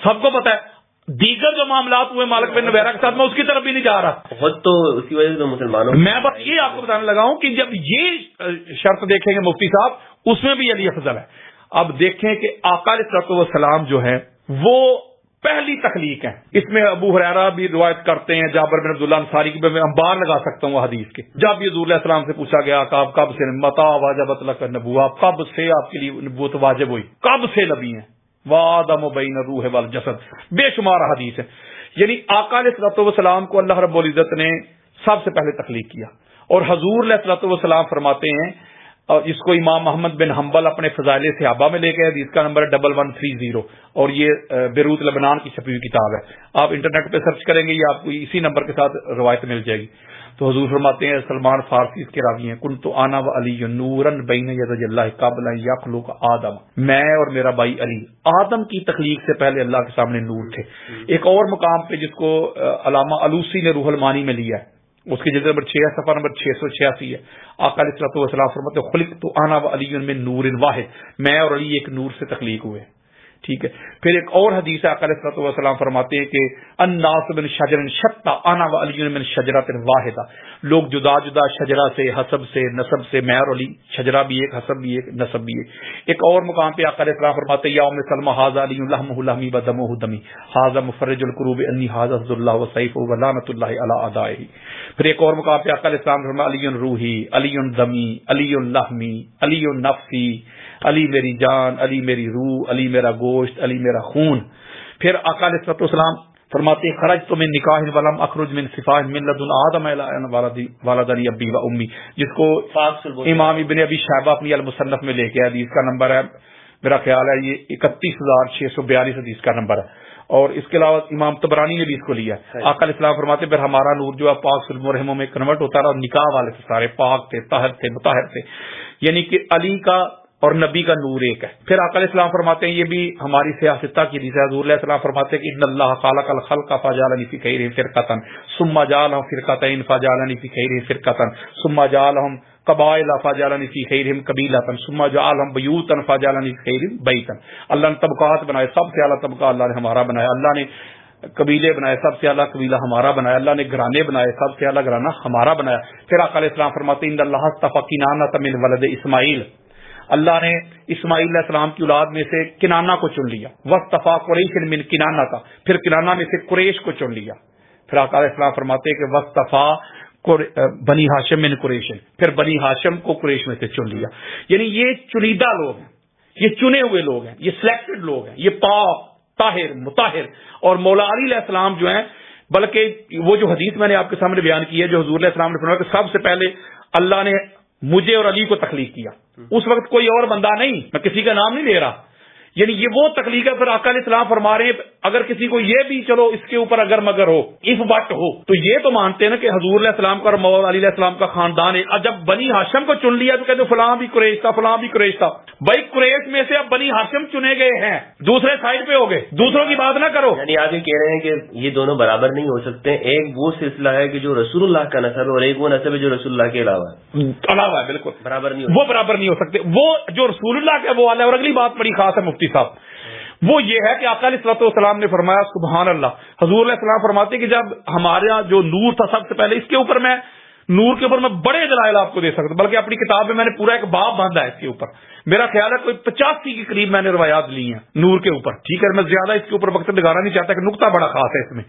سب کو پتا ہے، دیگر جو معاملات ہوئے مالک بن نویرہ کے ساتھ، میں اس کی طرف بھی نہیں جا رہا، خود تو اسی وجہ سے مسلمانوں، میں بس یہ آپ کو بتانے لگا ہوں کہ جب یہ شرط دیکھیں گے مفتی صاحب، اس میں بھی علی افضل ہے۔ اب دیکھیں کہ آقا علیہ الصلوۃ والسلام جو ہے وہ پہلی تخلیق ہے، اس میں ابو ہریرہ بھی روایت کرتے ہیں، جابر بن عبداللہ انصاری کی میں انبار لگا سکتا ہوں حدیث کے، جب یہ حضور علیہ السلام سے پوچھا گیا کہ آپ کب سے متا واجبت لک النبوۃ، کب سے آپ کے لیے نبوت واجب ہوئی، کب سے نبی ہیں، وآدم بین الروح والجسد، بے شمار حدیث ہے۔ یعنی آقا علیہ الصلوۃ والسلام کو اللہ رب العزت نے سب سے پہلے تخلیق کیا، اور حضور علیہ الصلوۃ والسلام فرماتے ہیں، اور اس کو امام محمد بن حنبل اپنے فضائل صحابہ میں لے کے، حدیث کا نمبر ہے 1130، اور یہ بیروت لبنان کی چھپی ہوئی کتاب ہے، آپ انٹرنیٹ پہ سرچ کریں گے، یہ آپ کو اسی نمبر کے ساتھ روایت مل جائے گی۔ تو حضور فرماتے ہیں، سلمان فارسی اس کے راوی ہیں، کنت انا و علی نورا بین یدی اللہ قبل ان یخلق آدم، میں اور میرا بھائی علی آدم کی تخلیق سے پہلے اللہ کے سامنے نور تھے۔ ایک اور مقام پہ جس کو علامہ علوسی نے روح المانی میں لیا ہے، اس کی جلد نمبر 6 صفحہ نمبر 686 ہے، آقا علیہ الصلوۃ والسلام فرماتے ہیں، خلقت انا و علی من نور واحد، میں اور علی ایک نور سے تخلیق ہوئے، ٹھیک ہے۔ پھر ایک اور حدیث ہے، آقا علیہ الصلوۃ والسلام فرماتے ہیں کہ الناس من شجر شتى انا و علی من شجرۃ واحدہ، لوگ جدا جدا شجرہ سے، حسب سے، نسب سے، میں اور علی، شجرہ بھی ایک، حسب بھی ایک، نسب بھی ایک۔ ایک اور مقام پہ آقا علیہ السلام فرماتے ہیں، یا ام سلمہ ھذا علی لحمہ لحمی و دمہ دمی، ھذا مفرج الکروب انی ھذا عبد اللہ و سیفہ و لعنۃ اللہ علی اعدائہ۔ پھر ایک اور مقام پہ آقا علیہ السلام فرمایا، علی روحی، علی دمی، علی لحمی، علی نفسی، علی میری جان، علی میری روح، علی میرا گوشت، علی میرا خون۔ پھر آقا علیہ الصلوۃ والسلام فرماتے ہیں، خرجت من نکاح ولم اخرج من صفاح من لدن آدم الی ان ولدنی ابی و امی، جس کو امام ابن ابی شیبہ اپنی المصنف میں لے کے، حدیث کا نمبر ہے میرا خیال ہے یہ 31642 حدیث کا نمبر ہے، اور اس کے علاوہ امام طبرانی نے بھی اس کو لیا ہے۔ آقا علیہ السلام فرماتے پھر ہمارا نور جو ہے پاک سلم و رحموں میں کنورٹ ہوتا رہا، اور نکاح والے سے سارے پاک تھے، طاہر تھے، مطہر تھے، یعنی کہ علی کا اور نبی کا نور ایک ہے۔ پھر آقا علیہ السلام فرماتے ہیں، یہ بھی ہماری سیاستہ کی حدیث ہے، حضور علیہ السلام فرماتے ہیں کہ ان اللہ خلق الخلق فجعلنی فی خیرہم فرقۃ ثم جعلهم فرقتین فجعلنی فی خیرہم فرقۃ ثم جعلهم قبائل فجعلنی فی خیرہم قبیلۃ ثم جعلهم بیوتا فجعلنی فی خیرہم بیتا۔ اللہ نے طبقات بنائے، سب سے اعلیٰ طبقہ اللہ نے ہمارا بنایا، اللہ نے قبیلے بنائے، سب سے اعلیٰ قبیلہ ہمارا بنایا، اللہ نے گھرانے بنائے، سب سے اعلیٰ گھرانہ ہمارا بنایا۔ پھر آقا علیہ السلام فرماتے ہیں، ان اللہ اصطفى کنانۃ من ولد اسماعیل، اللہ نے اسماعیل علیہ السلام کی اولاد میں سے کنانہ کو چن لیا، واصطفى قریش من کنانہ کا، پھر کنانہ میں سے قریش کو چن لیا۔ پھر آقا علیہ السلام فرماتے ہیں کہ واصطفى بنی ہاشم من قریش، پھر بنی ہاشم کو قریش میں سے چن لیا۔ یعنی یہ چنیدہ لوگ ہیں، یہ چنے ہوئے لوگ ہیں، یہ سلیکٹڈ لوگ ہیں، یہ پاک، طاہر، مطہر۔ اور مولا علی علیہ السلام جو ہیں، بلکہ وہ جو حدیث میں نے آپ کے سامنے بیان کی ہے، جو حضور علیہ السلام نے فرمایا کہ سب سے پہلے اللہ نے مجھے اور علی کو تخلیق کیا، اس وقت کوئی اور بندہ نہیں، میں کسی کا نام نہیں لے رہا، یعنی یہ وہ تخلیق ہے۔ پھر آقا علیہ السلام فرما رہے ہیں، اگر کسی کو یہ بھی چلو اس کے اوپر اگر مگر ہو، اف بٹ ہو، تو یہ تو مانتے ہیں نا کہ حضور علیہ السلام کا اور مولا علی علیہ السلام کا خاندان ہے۔ اب جب بنی ہاشم کو چن لیا تو کہتے فلاں بھی قریش تھا، فلاں بھی قریش تھا، بھائی قریش میں سے اب بنی ہاشم چنے گئے ہیں، دوسرے سائڈ پہ ہو گئے، دوسروں کی بات نہ کرو۔ یعنی آپ یہ کہہ رہے ہیں کہ یہ دونوں برابر نہیں ہو سکتے، ایک وہ سلسلہ ہے کہ جو رسول اللہ کا نسب ہے، اور ایک وہ نسب ہے جو رسول اللہ کے علاوہ ہے، بالکل برابر نہیں، وہ برابر نہیں ہو سکتے۔ وہ جو رسول اللہ کا وہ والا ہے۔ اور اگلی بات بڑی خاص ہے مفتی صاحب، وہ یہ ہے کہ آقا علیہ الصلوۃ والسلام نے فرمایا، سبحان اللہ، حضور علیہ السلام فرماتے کہ جب ہمارا جو نور تھا سب سے پہلے، اس کے اوپر میں نور کے اوپر میں بڑے دلائل آپ کو دے سکتا ہوں، بلکہ اپنی کتاب میں نے پورا ایک باب باندھا ہے اس کے اوپر، میرا خیال ہے کوئی 85 کے قریب میں نے روایات لی ہیں نور کے اوپر، ٹھیک ہے، میں زیادہ اس کے اوپر وقت لگانا نہیں چاہتا کہ نقطہ بڑا خاص ہے اس میں۔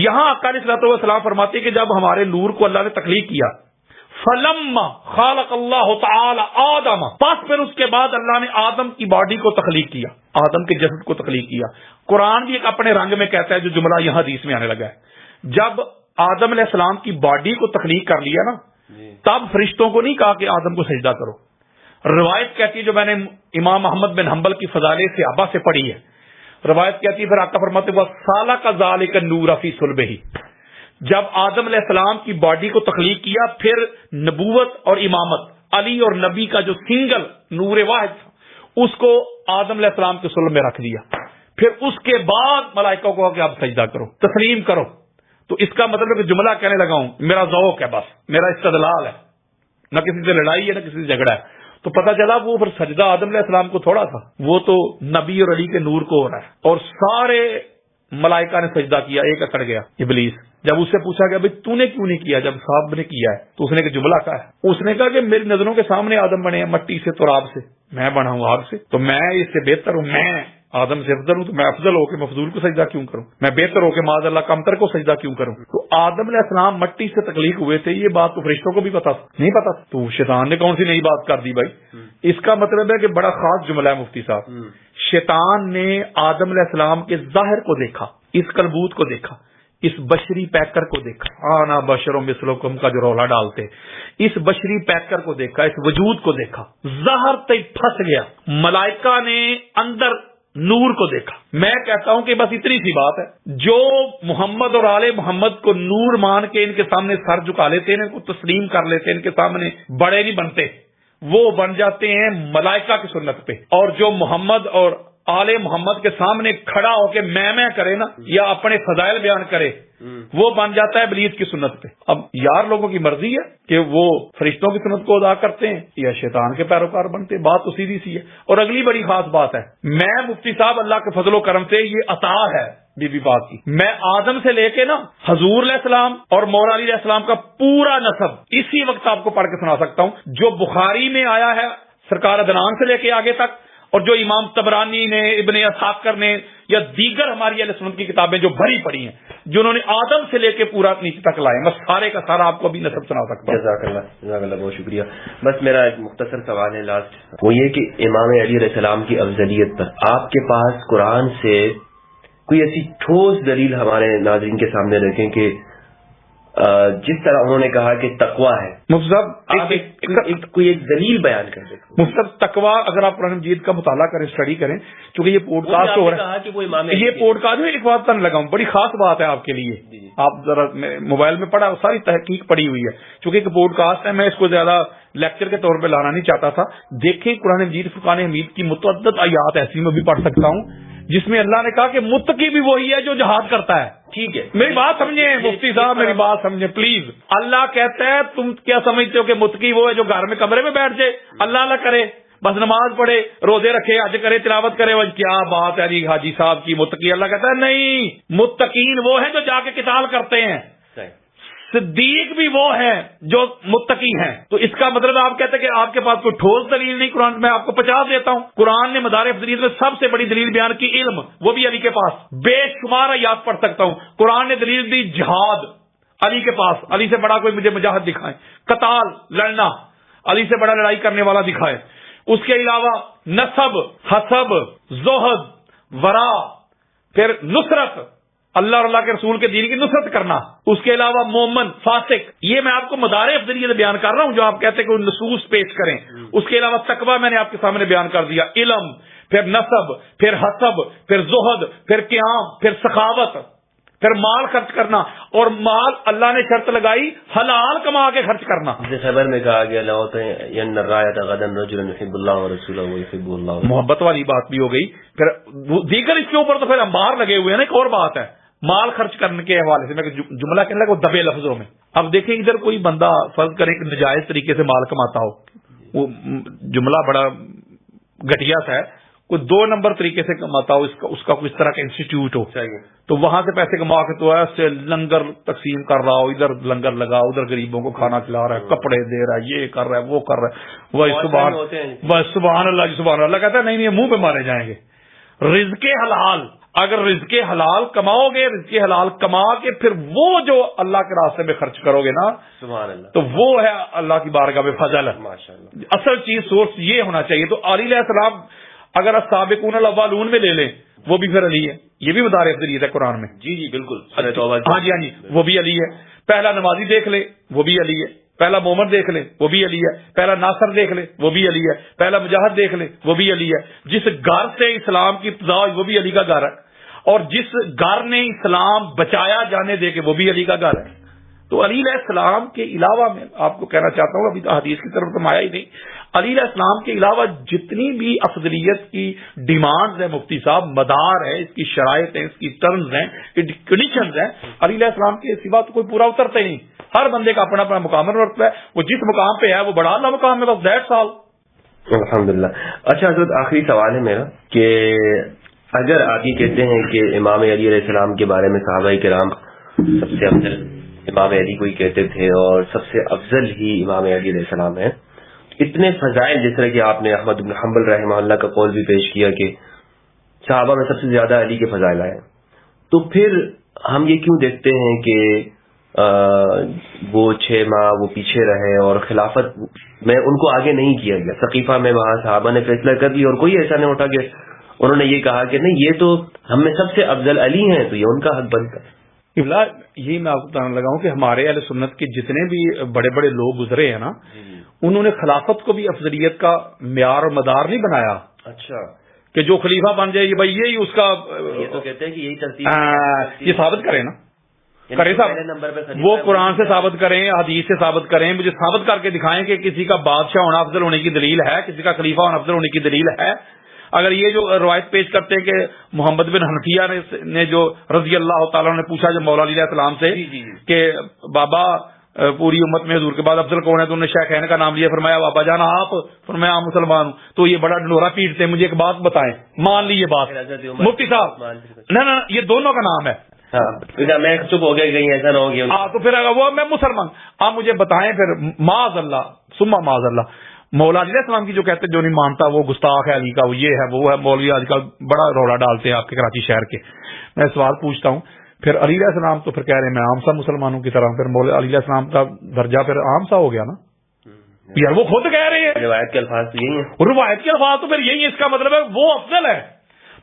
یہاں آقا علیہ الصلوۃ والسلام فرماتے کہ جب ہمارے نور کو اللہ نے تخلیق کیا، فلما خالق اللہ تعالی آدم، پس پھر اس کے بعد اللہ نے آدم کی باڈی کو تخلیق کیا، آدم کے جسد کو تخلیق کیا۔ قرآن بھی ایک اپنے رنگ میں کہتا ہے جو جملہ یہاں حدیث میں آنے لگا ہے۔ جب آدم علیہ السلام کی باڈی کو تخلیق کر لیا نا، تب فرشتوں کو نہیں کہا کہ آدم کو سجدہ کرو۔ روایت کہتی ہے، جو میں نے امام محمد بن حنبل کی فضائل صحابہ سے پڑھی ہے، روایت کہتی ہے پھر آقا فرماتے وہ سالہ کا ذالک النور فی صلبہ، جب آدم علیہ السلام کی باڈی کو تخلیق کیا، پھر نبوت اور امامت، علی اور نبی کا جو سنگل نور واحد تھا، اس کو آدم علیہ السلام کے صلب میں رکھ دیا۔ پھر اس کے بعد ملائکہ کو کہا کہ آپ سجدہ کرو، تسلیم کرو۔ تو اس کا مطلب ہے کہ جملہ کہنے لگا ہوں، میرا ذوق ہے، بس میرا استدلال ہے، نہ کسی سے لڑائی ہے نہ کسی سے جھگڑا ہے۔ تو پتہ چلا وہ پھر سجدہ آدم علیہ السلام کو تھوڑا تھا، وہ تو نبی اور علی کے نور کو ہو رہا ہے۔ اور سارے ملائکہ نے سجدہ کیا، ایک اکڑ گیا ابلیس۔ جب اس سے پوچھا گیا بھائی تو نے کیوں نہیں کیا، جب صاحب نے کیا ہے، تو اس نے کہ جملہ کہا ہے، اس نے کہا کہ میری نظروں کے سامنے آدم بنے ہیں مٹی سے، تراب سے، میں بنا ہوں آگ سے، تو میں اس سے بہتر ہوں، میں آدم سے افضل ہوں، تو میں افضل ہو کے مفضول کو سجدہ کیوں کروں، میں بہتر ہو کے معاذ اللہ کمتر کو سجدہ کیوں کروں۔ تو آدم علیہ السلام مٹی سے تخلیق ہوئے تھے، یہ بات تو فرشتوں کو بھی پتا نہیں پتا، تو شیطان نے کون سی نئی بات کر دی بھائی۔ اس کا مطلب ہے کہ بڑا خاص جملہ ہے مفتی صاحب، شیطان نے آدم علیہ السلام کے ظاہر کو دیکھا، اس کلبوت کو دیکھا، اس بشری پیکر کو دیکھا، آنا بشروں مثلکم کا جو رولا ڈالتے، اس بشری پیکر کو دیکھا، اس وجود کو دیکھا، ظاہر تک پھنس گیا۔ ملائکہ نے اندر نور کو دیکھا۔ میں کہتا ہوں کہ بس اتنی سی بات ہے، جو محمد اور آل محمد کو نور مان کے ان کے سامنے سر جھکا لیتے ہیں، ان کو تسلیم کر لیتے ہیں، ان کے سامنے بڑے نہیں بنتے، وہ بن جاتے ہیں ملائکہ کی سنت پہ۔ اور جو محمد اور آل محمد کے سامنے کھڑا ہو کے میں کرے نا، یا اپنے فضائل بیان کرے، وہ بن جاتا ہے ابلیس کی سنت پہ۔ اب یار لوگوں کی مرضی ہے کہ وہ فرشتوں کی سنت کو ادا کرتے ہیں یا شیطان کے پیروکار بنتے ہیں، بات تو سیدھی سی ہے۔ اور اگلی بڑی خاص بات ہے، میں مفتی صاحب اللہ کے فضل و کرم سے یہ عطا ہے بی بی پاک کی، میں آدم سے لے کے نا حضور علیہ السلام اور مولا علی علیہ السلام کا پورا نسب اسی وقت آپ کو پڑھ کے سنا سکتا ہوں، جو بخاری میں آیا ہے سرکار عدنان سے لے کے آگے تک، اور جو امام طبرانی نے، ابن اسحاق نے، یا دیگر ہماری اہل سنت کی کتابیں جو بھری پڑی ہیں، جنہوں نے آدم سے لے کے پورا نیچے تک لائے، میں سارے کا سارا آپ کو ابھی نسب سنا سکتا ہوں۔ جزاک اللہ بہت شکریہ۔ بس میرا ایک مختصر سوال ہے لاسٹ، وہ یہ کہ امام علی علیہ السلام کی افضلیت پر آپ کے پاس قرآن سے کوئی ایسی ٹھوس دلیل ہمارے ناظرین کے سامنے رکھیں کہ جس طرح انہوں نے کہا کہ تقویٰ ہے، مفتی صاحب کوئی ایک دلیل بیان کر دیں۔ مفتی صاحب تقویٰ، اگر آپ قرآن مجید کا مطالعہ کریں، اسٹڈی کریں، چونکہ یہ پوڈ کاسٹ ہو رہا ہے، یہ پوڈ کاسٹ میں ایک بات کرنے لگا ہوں، بڑی خاص بات ہے آپ کے لیے، آپ ذرا موبائل میں پڑھا، ساری تحقیق پڑی ہوئی ہے، چونکہ ایک پوڈ کاسٹ ہے، میں اس کو زیادہ لیکچر کے طور پہ لانا نہیں چاہتا تھا۔ دیکھیں قرآن مجید فرقان حمید کی متعدد آیات ایسی میں بھی پڑھ سکتا ہوں جس میں اللہ نے کہا کہ متقی بھی وہی ہے جو جہاد کرتا ہے۔ ٹھیک ہے، میری بات سمجھیں مفتی صاحب، میری بات سمجھیں پلیز۔ اللہ کہتا ہے تم کیا سمجھتے ہو کہ متقی وہ ہے جو گھر میں کمرے میں بیٹھ جائے، اللہ کرے، بس نماز پڑھے، روزے رکھے، حج کرے، تلاوت کرے، کیا بات ہے جی حاجی صاحب کی متقی؟ اللہ کہتا ہے نہیں، متقین وہ ہیں جو جا کے قتال کرتے ہیں، صدیق بھی وہ ہیں جو متقی ہیں۔ تو اس کا مطلب آپ کہتے ہیں کہ آپ کے پاس کوئی ٹھوس دلیل نہیں، قرآن میں آپ کو 50 دیتا ہوں۔ قرآن نے مدار افضلیت میں سب سے بڑی دلیل بیان کی علم، وہ بھی علی کے پاس، بے شمار آیات پڑھ سکتا ہوں۔ قرآن نے دلیل دی جہاد، علی کے پاس، علی سے بڑا کوئی مجھے مجاہد دکھائے، قتال لڑنا، علی سے بڑا لڑائی کرنے والا دکھائے۔ اس کے علاوہ نسب، حسب، زہد، ورا، پھر نصرت، اللہ اور اللہ کے رسول کے دین کی نصرت کرنا، اس کے علاوہ مومن، فاسق، یہ میں آپ کو مدار افضلیت بیان کر رہا ہوں جو آپ کہتے ہیں کہ نصوص پیش کریں۔ اس کے علاوہ تقویٰ میں نے آپ کے سامنے بیان کر دیا، علم، پھر نسب، پھر حسب، پھر زہد، پھر قیام، پھر سخاوت، پھر مال خرچ کرنا، اور مال اللہ نے شرط لگائی حلال کما کے خرچ کرنا۔ جیسے خبر میں کہا گیا محبت والی بات بھی ہو گئی، پھر دیگر اس کے اوپر تو پھر انبار لگے ہوئے ہیں نا۔ ایک اور بات ہے مال خرچ کرنے کے حوالے سے، میں جملہ کہنے لگا وہ دبے لفظوں میں۔ اب دیکھیں ادھر کوئی بندہ فرض کرے کہ ناجائز طریقے سے مال کماتا ہو، وہ جملہ بڑا گھٹیا سا ہے، کوئی 2 نمبر طریقے سے کماتا ہو، اس کا کوئی اس طرح کا انسٹیٹیوٹ ہو، تو وہاں سے پیسے کما کے تو ایسے لنگر تقسیم کر رہا ہو، ادھر لنگر لگا، ادھر غریبوں کو کھانا کھلا رہا ہے، کپڑے دے رہا ہے، یہ کر رہا ہے، وہ کر رہا ہے، وہ سبحان اللہ جی، سبحان اللہ کہتا ہے نہیں نہیں منہ پہ مارے جائیں گے۔ رزق حلال اگر رزق حلال کماؤ گے، رزق حلال کما کے پھر وہ جو اللہ کے راستے میں خرچ کرو گے نا، سبحان اللہ، تو وہ ہے اللہ کی بارگاہ میں فضل ہے. ماشاءاللہ. اصل چیز سورس یہ ہونا چاہیے. تو علی علیہ السلام اگر السابقون الاولون میں لے لیں وہ بھی پھر علی ہے. یہ بھی بتا رہے افضلیت ہے قرآن میں. جی جی بالکل. ہاں جی وہ بھی علی ہے. پہلا نمازی دیکھ لے وہ بھی علی ہے. پہلا مومن دیکھ لے وہ بھی علی ہے. پہلا ناصر دیکھ لے وہ بھی علی ہے. پہلا مجاہد دیکھ لے وہ بھی علی ہے. جس گھر سے اسلام کی ابتدا ہوئی وہ بھی علی کا گھر ہے، اور جس گھر نے اسلام بچایا جانے دے کے وہ بھی علی کا گھر ہے. تو علی علیہ السلام کے علاوہ میں آپ کو کہنا چاہتا ہوں، ابھی تو حدیث کی طرف تو آیا ہی نہیں، علی علیہ السلام کے علاوہ جتنی بھی افضلیت کی ڈیمانڈز ہیں مفتی صاحب، مدار ہے اس کی، شرائط ہیں اس کی، ٹرمز ہیں، کنڈیشنز ہیں، علی علیہ السلام کے سوا تو کوئی پورا اترتا ہی نہیں. ہر بندے کا اپنا اپنا مقام رکھتا ہے، وہ جس مقام پہ ہے وہ بڑا اللہ مقام ہے، بس دیٹس آل. الحمدللہ. اچھا حضرت، آخری سوال ہے میرا کہ اگر آپ یہ کہتے ہیں کہ امام علی علیہ السلام کے بارے میں صحابہ کرام سب سے افضل امام علی کو ہی کہتے تھے اور سب سے افضل ہی امام علی علیہ السلام ہے، اتنے فضائل جس طرح کہ آپ نے احمد بن حنبل رحمہ اللہ کا قول بھی پیش کیا کہ صحابہ میں سب سے زیادہ علی کے فضائل آئے، تو پھر ہم یہ کیوں دیکھتے ہیں کہ وہ 6 ماہ وہ پیچھے رہے اور خلافت میں ان کو آگے نہیں کیا گیا؟ ثقیفہ میں وہاں صحابہ نے فیصلہ کر دیا اور کوئی ایسا نہیں اٹھا کہ انہوں نے یہ کہا کہ نہیں یہ تو ہم میں سب سے افضل علی ہیں تو یہ ان کا حق بنتا ہے. یہی میں آپ کو بتانے لگا ہوں کہ ہمارے اہل سنت کے جتنے بھی بڑے بڑے لوگ گزرے ہیں نا، انہوں نے خلافت کو بھی افضلیت کا معیار اور مدار نہیں بنایا. اچھا، کہ جو خلیفہ بن جائے بھائی یہی اس کا، یہ تو کہتے ہیں کہ یہی ترتیب، یہ ثابت کریں نا، کریں صاحب، وہ قرآن سے ثابت کریں، حدیث سے ثابت کریں، مجھے ثابت کر کے دکھائیں کہ کسی کا بادشاہ ہونا افضل ہونے کی دلیل ہے، کسی کا خلیفہ ہونا افضل ہونے کی دلیل ہے. اگر یہ جو روایت پیش کرتے ہیں کہ محمد بن حنفیہ نے جو رضی اللہ تعالیٰ نے پوچھا جب مولا علی علیہ السلام سے کہ بابا پوری امت میں حضور کے بعد افضل کون ہے، تو انہوں نے شیخین کا نام لیا، فرمایا بابا جانا آپ، فرمایا عام مسلمان ہوں. تو یہ بڑا ڈنڈورا پیٹتے ہیں. مجھے ایک بات بتائیں، مان لی یہ بات مفتی صاحب، نہ یہ دونوں کا نام ہے. میں چپ ہو گیا کہیں ایسا نہ ہو گیا تو پھر وہ میں مسلمان. آپ مجھے بتائیں پھر معاذ اللہ ثم معاذ اللہ، مولا علی علیہ السلام کی جو کہتے جو نہیں مانتا وہ گستاخ ہے علی کا، وہ یہ ہے وہ ہے. مولوی آج کل بڑا روڑا ڈالتے ہیں آپ کے کراچی شہر کے. میں سوال پوچھتا ہوں، پھر علی علیہ السلام تو پھر کہہ رہے ہیں میں عام سا مسلمانوں کی طرح، پھر مولا علی علیہ السلام کا درجہ پھر عام سا ہو گیا نا یار. وہ خود کہہ رہے ہیں روایت کے الفاظ تو یہی ہیں، روایت کے الفاظ تو پھر یہی ہے. اس کا مطلب ہے وہ افضل ہے.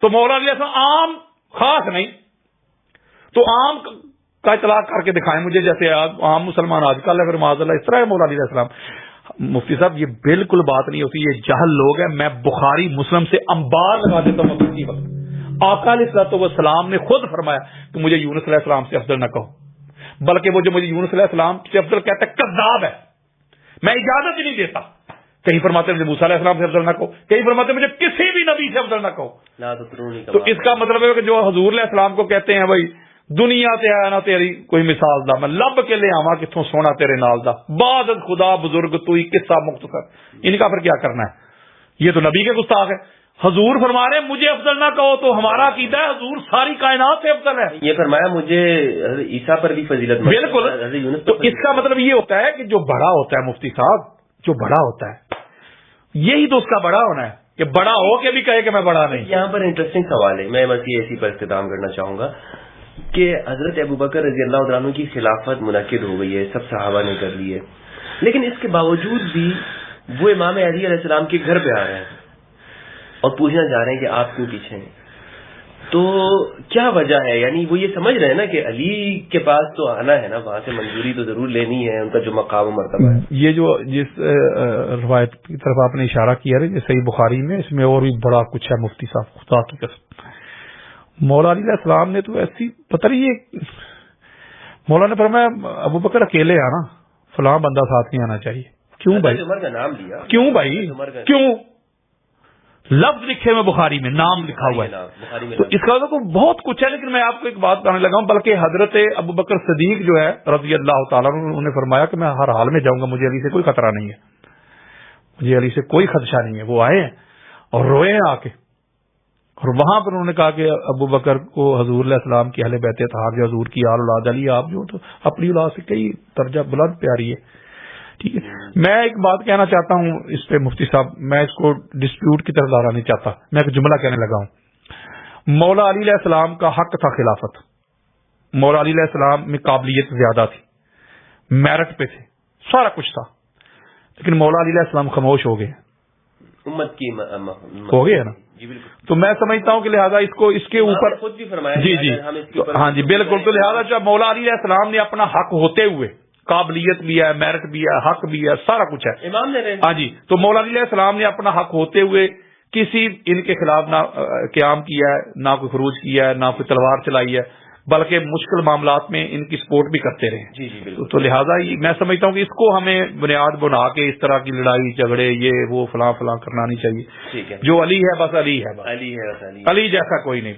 تو مولا علی علیہ السلام عام خاص نہیں، تو عام کا اطلاق کر کے دکھائیں مجھے، جیسے عام مسلمان آج کل ہے، پھر معاذ اللہ اس طرح ہے مولا علی علیہ السلام. مفتی صاحب یہ بالکل بات نہیں ہوتی، یہ جہل لوگ ہیں. میں بخاری مسلم سے انبار لگا دیتا ہوں اسی وقت. آقا علیہ الصلوۃ والسلام نے خود فرمایا کہ مجھے یونس علیہ السلام سے افضل نہ کہو، بلکہ وہ جو مجھے یونس علیہ السلام سے افضل کہتا ہے کذاب ہے، میں اجازت ہی نہیں دیتا. کہیں فرماتے مجھے موسیٰ علیہ السلام سے افضل نہ کہو، کہیں فرماتے مجھے کسی بھی نبی سے افضل نہ کہو. تو اس کا مطلب ہے کہ جو حضور علیہ السلام کو کہتے ہیں بھائی دنیا تے آیا نہ تیری کوئی مثال دا، میں لب کے لے آواں کتوں سونا تیرے نال دا، بعد خدا بزرگ تو ہی قصہ مختصر. ان کا پھر کیا کرنا ہے؟ یہ تو نبی کے گستاخ ہے. حضور فرما رہے ہیں مجھے افضل نہ کہو، تو ہمارا عقیدہ ہے حضور ساری کائنات سے افضل ہے. یہ فرمایا مجھے عیسیٰ پر بھی فضیلت بالکل. تو اس کا مطلب یہ ہوتا ہے کہ جو بڑا ہوتا ہے مفتی صاحب، جو بڑا ہوتا ہے یہی تو اس کا بڑا ہونا ہے کہ بڑا ہو کے بھی کہے کہ میں بڑا نہیں. یہاں پر انٹرسٹنگ سوال ہے، میں بس یہ اسی پر اختتام کرنا چاہوں گا کہ حضرت ابوبکر رضی اللہ عنہ کی خلافت منعقد ہو گئی ہے، سب صحابہ نے کر لی ہے، لیکن اس کے باوجود بھی وہ امام علی علیہ السلام کے گھر پہ آ رہے ہیں اور پوچھنا چاہ رہے ہیں کہ آپ کیوں پیچھے ہیں. تو کیا وجہ ہے؟ یعنی وہ یہ سمجھ رہے ہیں نا کہ علی کے پاس تو آنا ہے نا، وہاں سے منظوری تو ضرور لینی ہے، ان کا جو مقام و مرتبہ ہے. یہ جو جس روایت کی طرف آپ نے اشارہ کیا ہے صحیح بخاری میں، اس میں اور بھی بڑا کچھ ہے مفتی صاحب، خدا کی قسم. مولا علی علیہ السلام نے تو ایسی پتہ نہیں، یہ مولا نے فرمایا ابو بکر اکیلے آنا، فلاں بندہ ساتھ نہیں آنا چاہیے. کیوں بھائی؟ عمر کا نام لیا. کیوں بھائی؟ کیوں؟ لفظ لکھے ہوئے بخاری میں، نام لکھا ہوا ہے. تو اس کا تو بہت کچھ ہے، لیکن میں آپ کو ایک بات بتانے لگا ہوں. بلکہ حضرت ابو بکر صدیق جو ہے رضی اللہ تعالیٰ عنہ، انہوں نے فرمایا کہ میں ہر حال میں جاؤں گا، مجھے علی سے کوئی خطرہ نہیں ہے، مجھے علی سے کوئی خدشہ نہیں ہے. وہ آئے ہیں اور روئے ہیں آ کے، اور وہاں پر انہوں نے کہا کہ ابو بکر کو حضور علیہ السلام کی اہل بیت اطہار جو حضور کی آل اولاد علی، آپ جو تو اپنی اولاد سے کئی درجہ بلند پیاری ہے. ٹھیک ہے، میں ایک بات کہنا چاہتا ہوں اس پہ مفتی صاحب، میں اس کو ڈسپیوٹ کی طرف لانا نہیں چاہتا، میں ایک جملہ کہنے لگا ہوں. مولا علی علیہ السلام کا حق تھا خلافت. مولا علی علیہ السلام میں قابلیت زیادہ تھی, میرٹ پہ تھے, سارا کچھ تھا, لیکن مولا علی علیہ السلام خاموش ہو گئے, امت کی ہو گئے نا. جی بالکل. تو میں سمجھتا ہوں کہ لہذا اس کے اوپر خود بھی فرمایا جی جی ہاں جی بالکل. تو لہذا جب مولا علی علیہ السلام نے اپنا حق ہوتے ہوئے, قابلیت بھی ہے, میرٹ بھی ہے, حق بھی ہے, سارا کچھ ہے, امام نے ہاں جی, تو مولا علی علیہ السلام نے اپنا حق ہوتے ہوئے کسی ان کے خلاف نہ قیام کیا ہے, نہ کوئی خروج کیا ہے, نہ کوئی تلوار چلائی ہے, بلکہ مشکل معاملات میں ان کی سپورٹ بھی کرتے رہے. جی جی بالکل. تو لہٰذا میں سمجھتا ہوں کہ اس کو ہمیں بنیاد بنا کے اس طرح کی لڑائی جھگڑے یہ وہ فلاں فلاں کرنا نہیں چاہیے. ٹھیک ہے. جو علی ہے بس علی ہے, بس علی ہے بس علی. علی جیسا کوئی نہیں.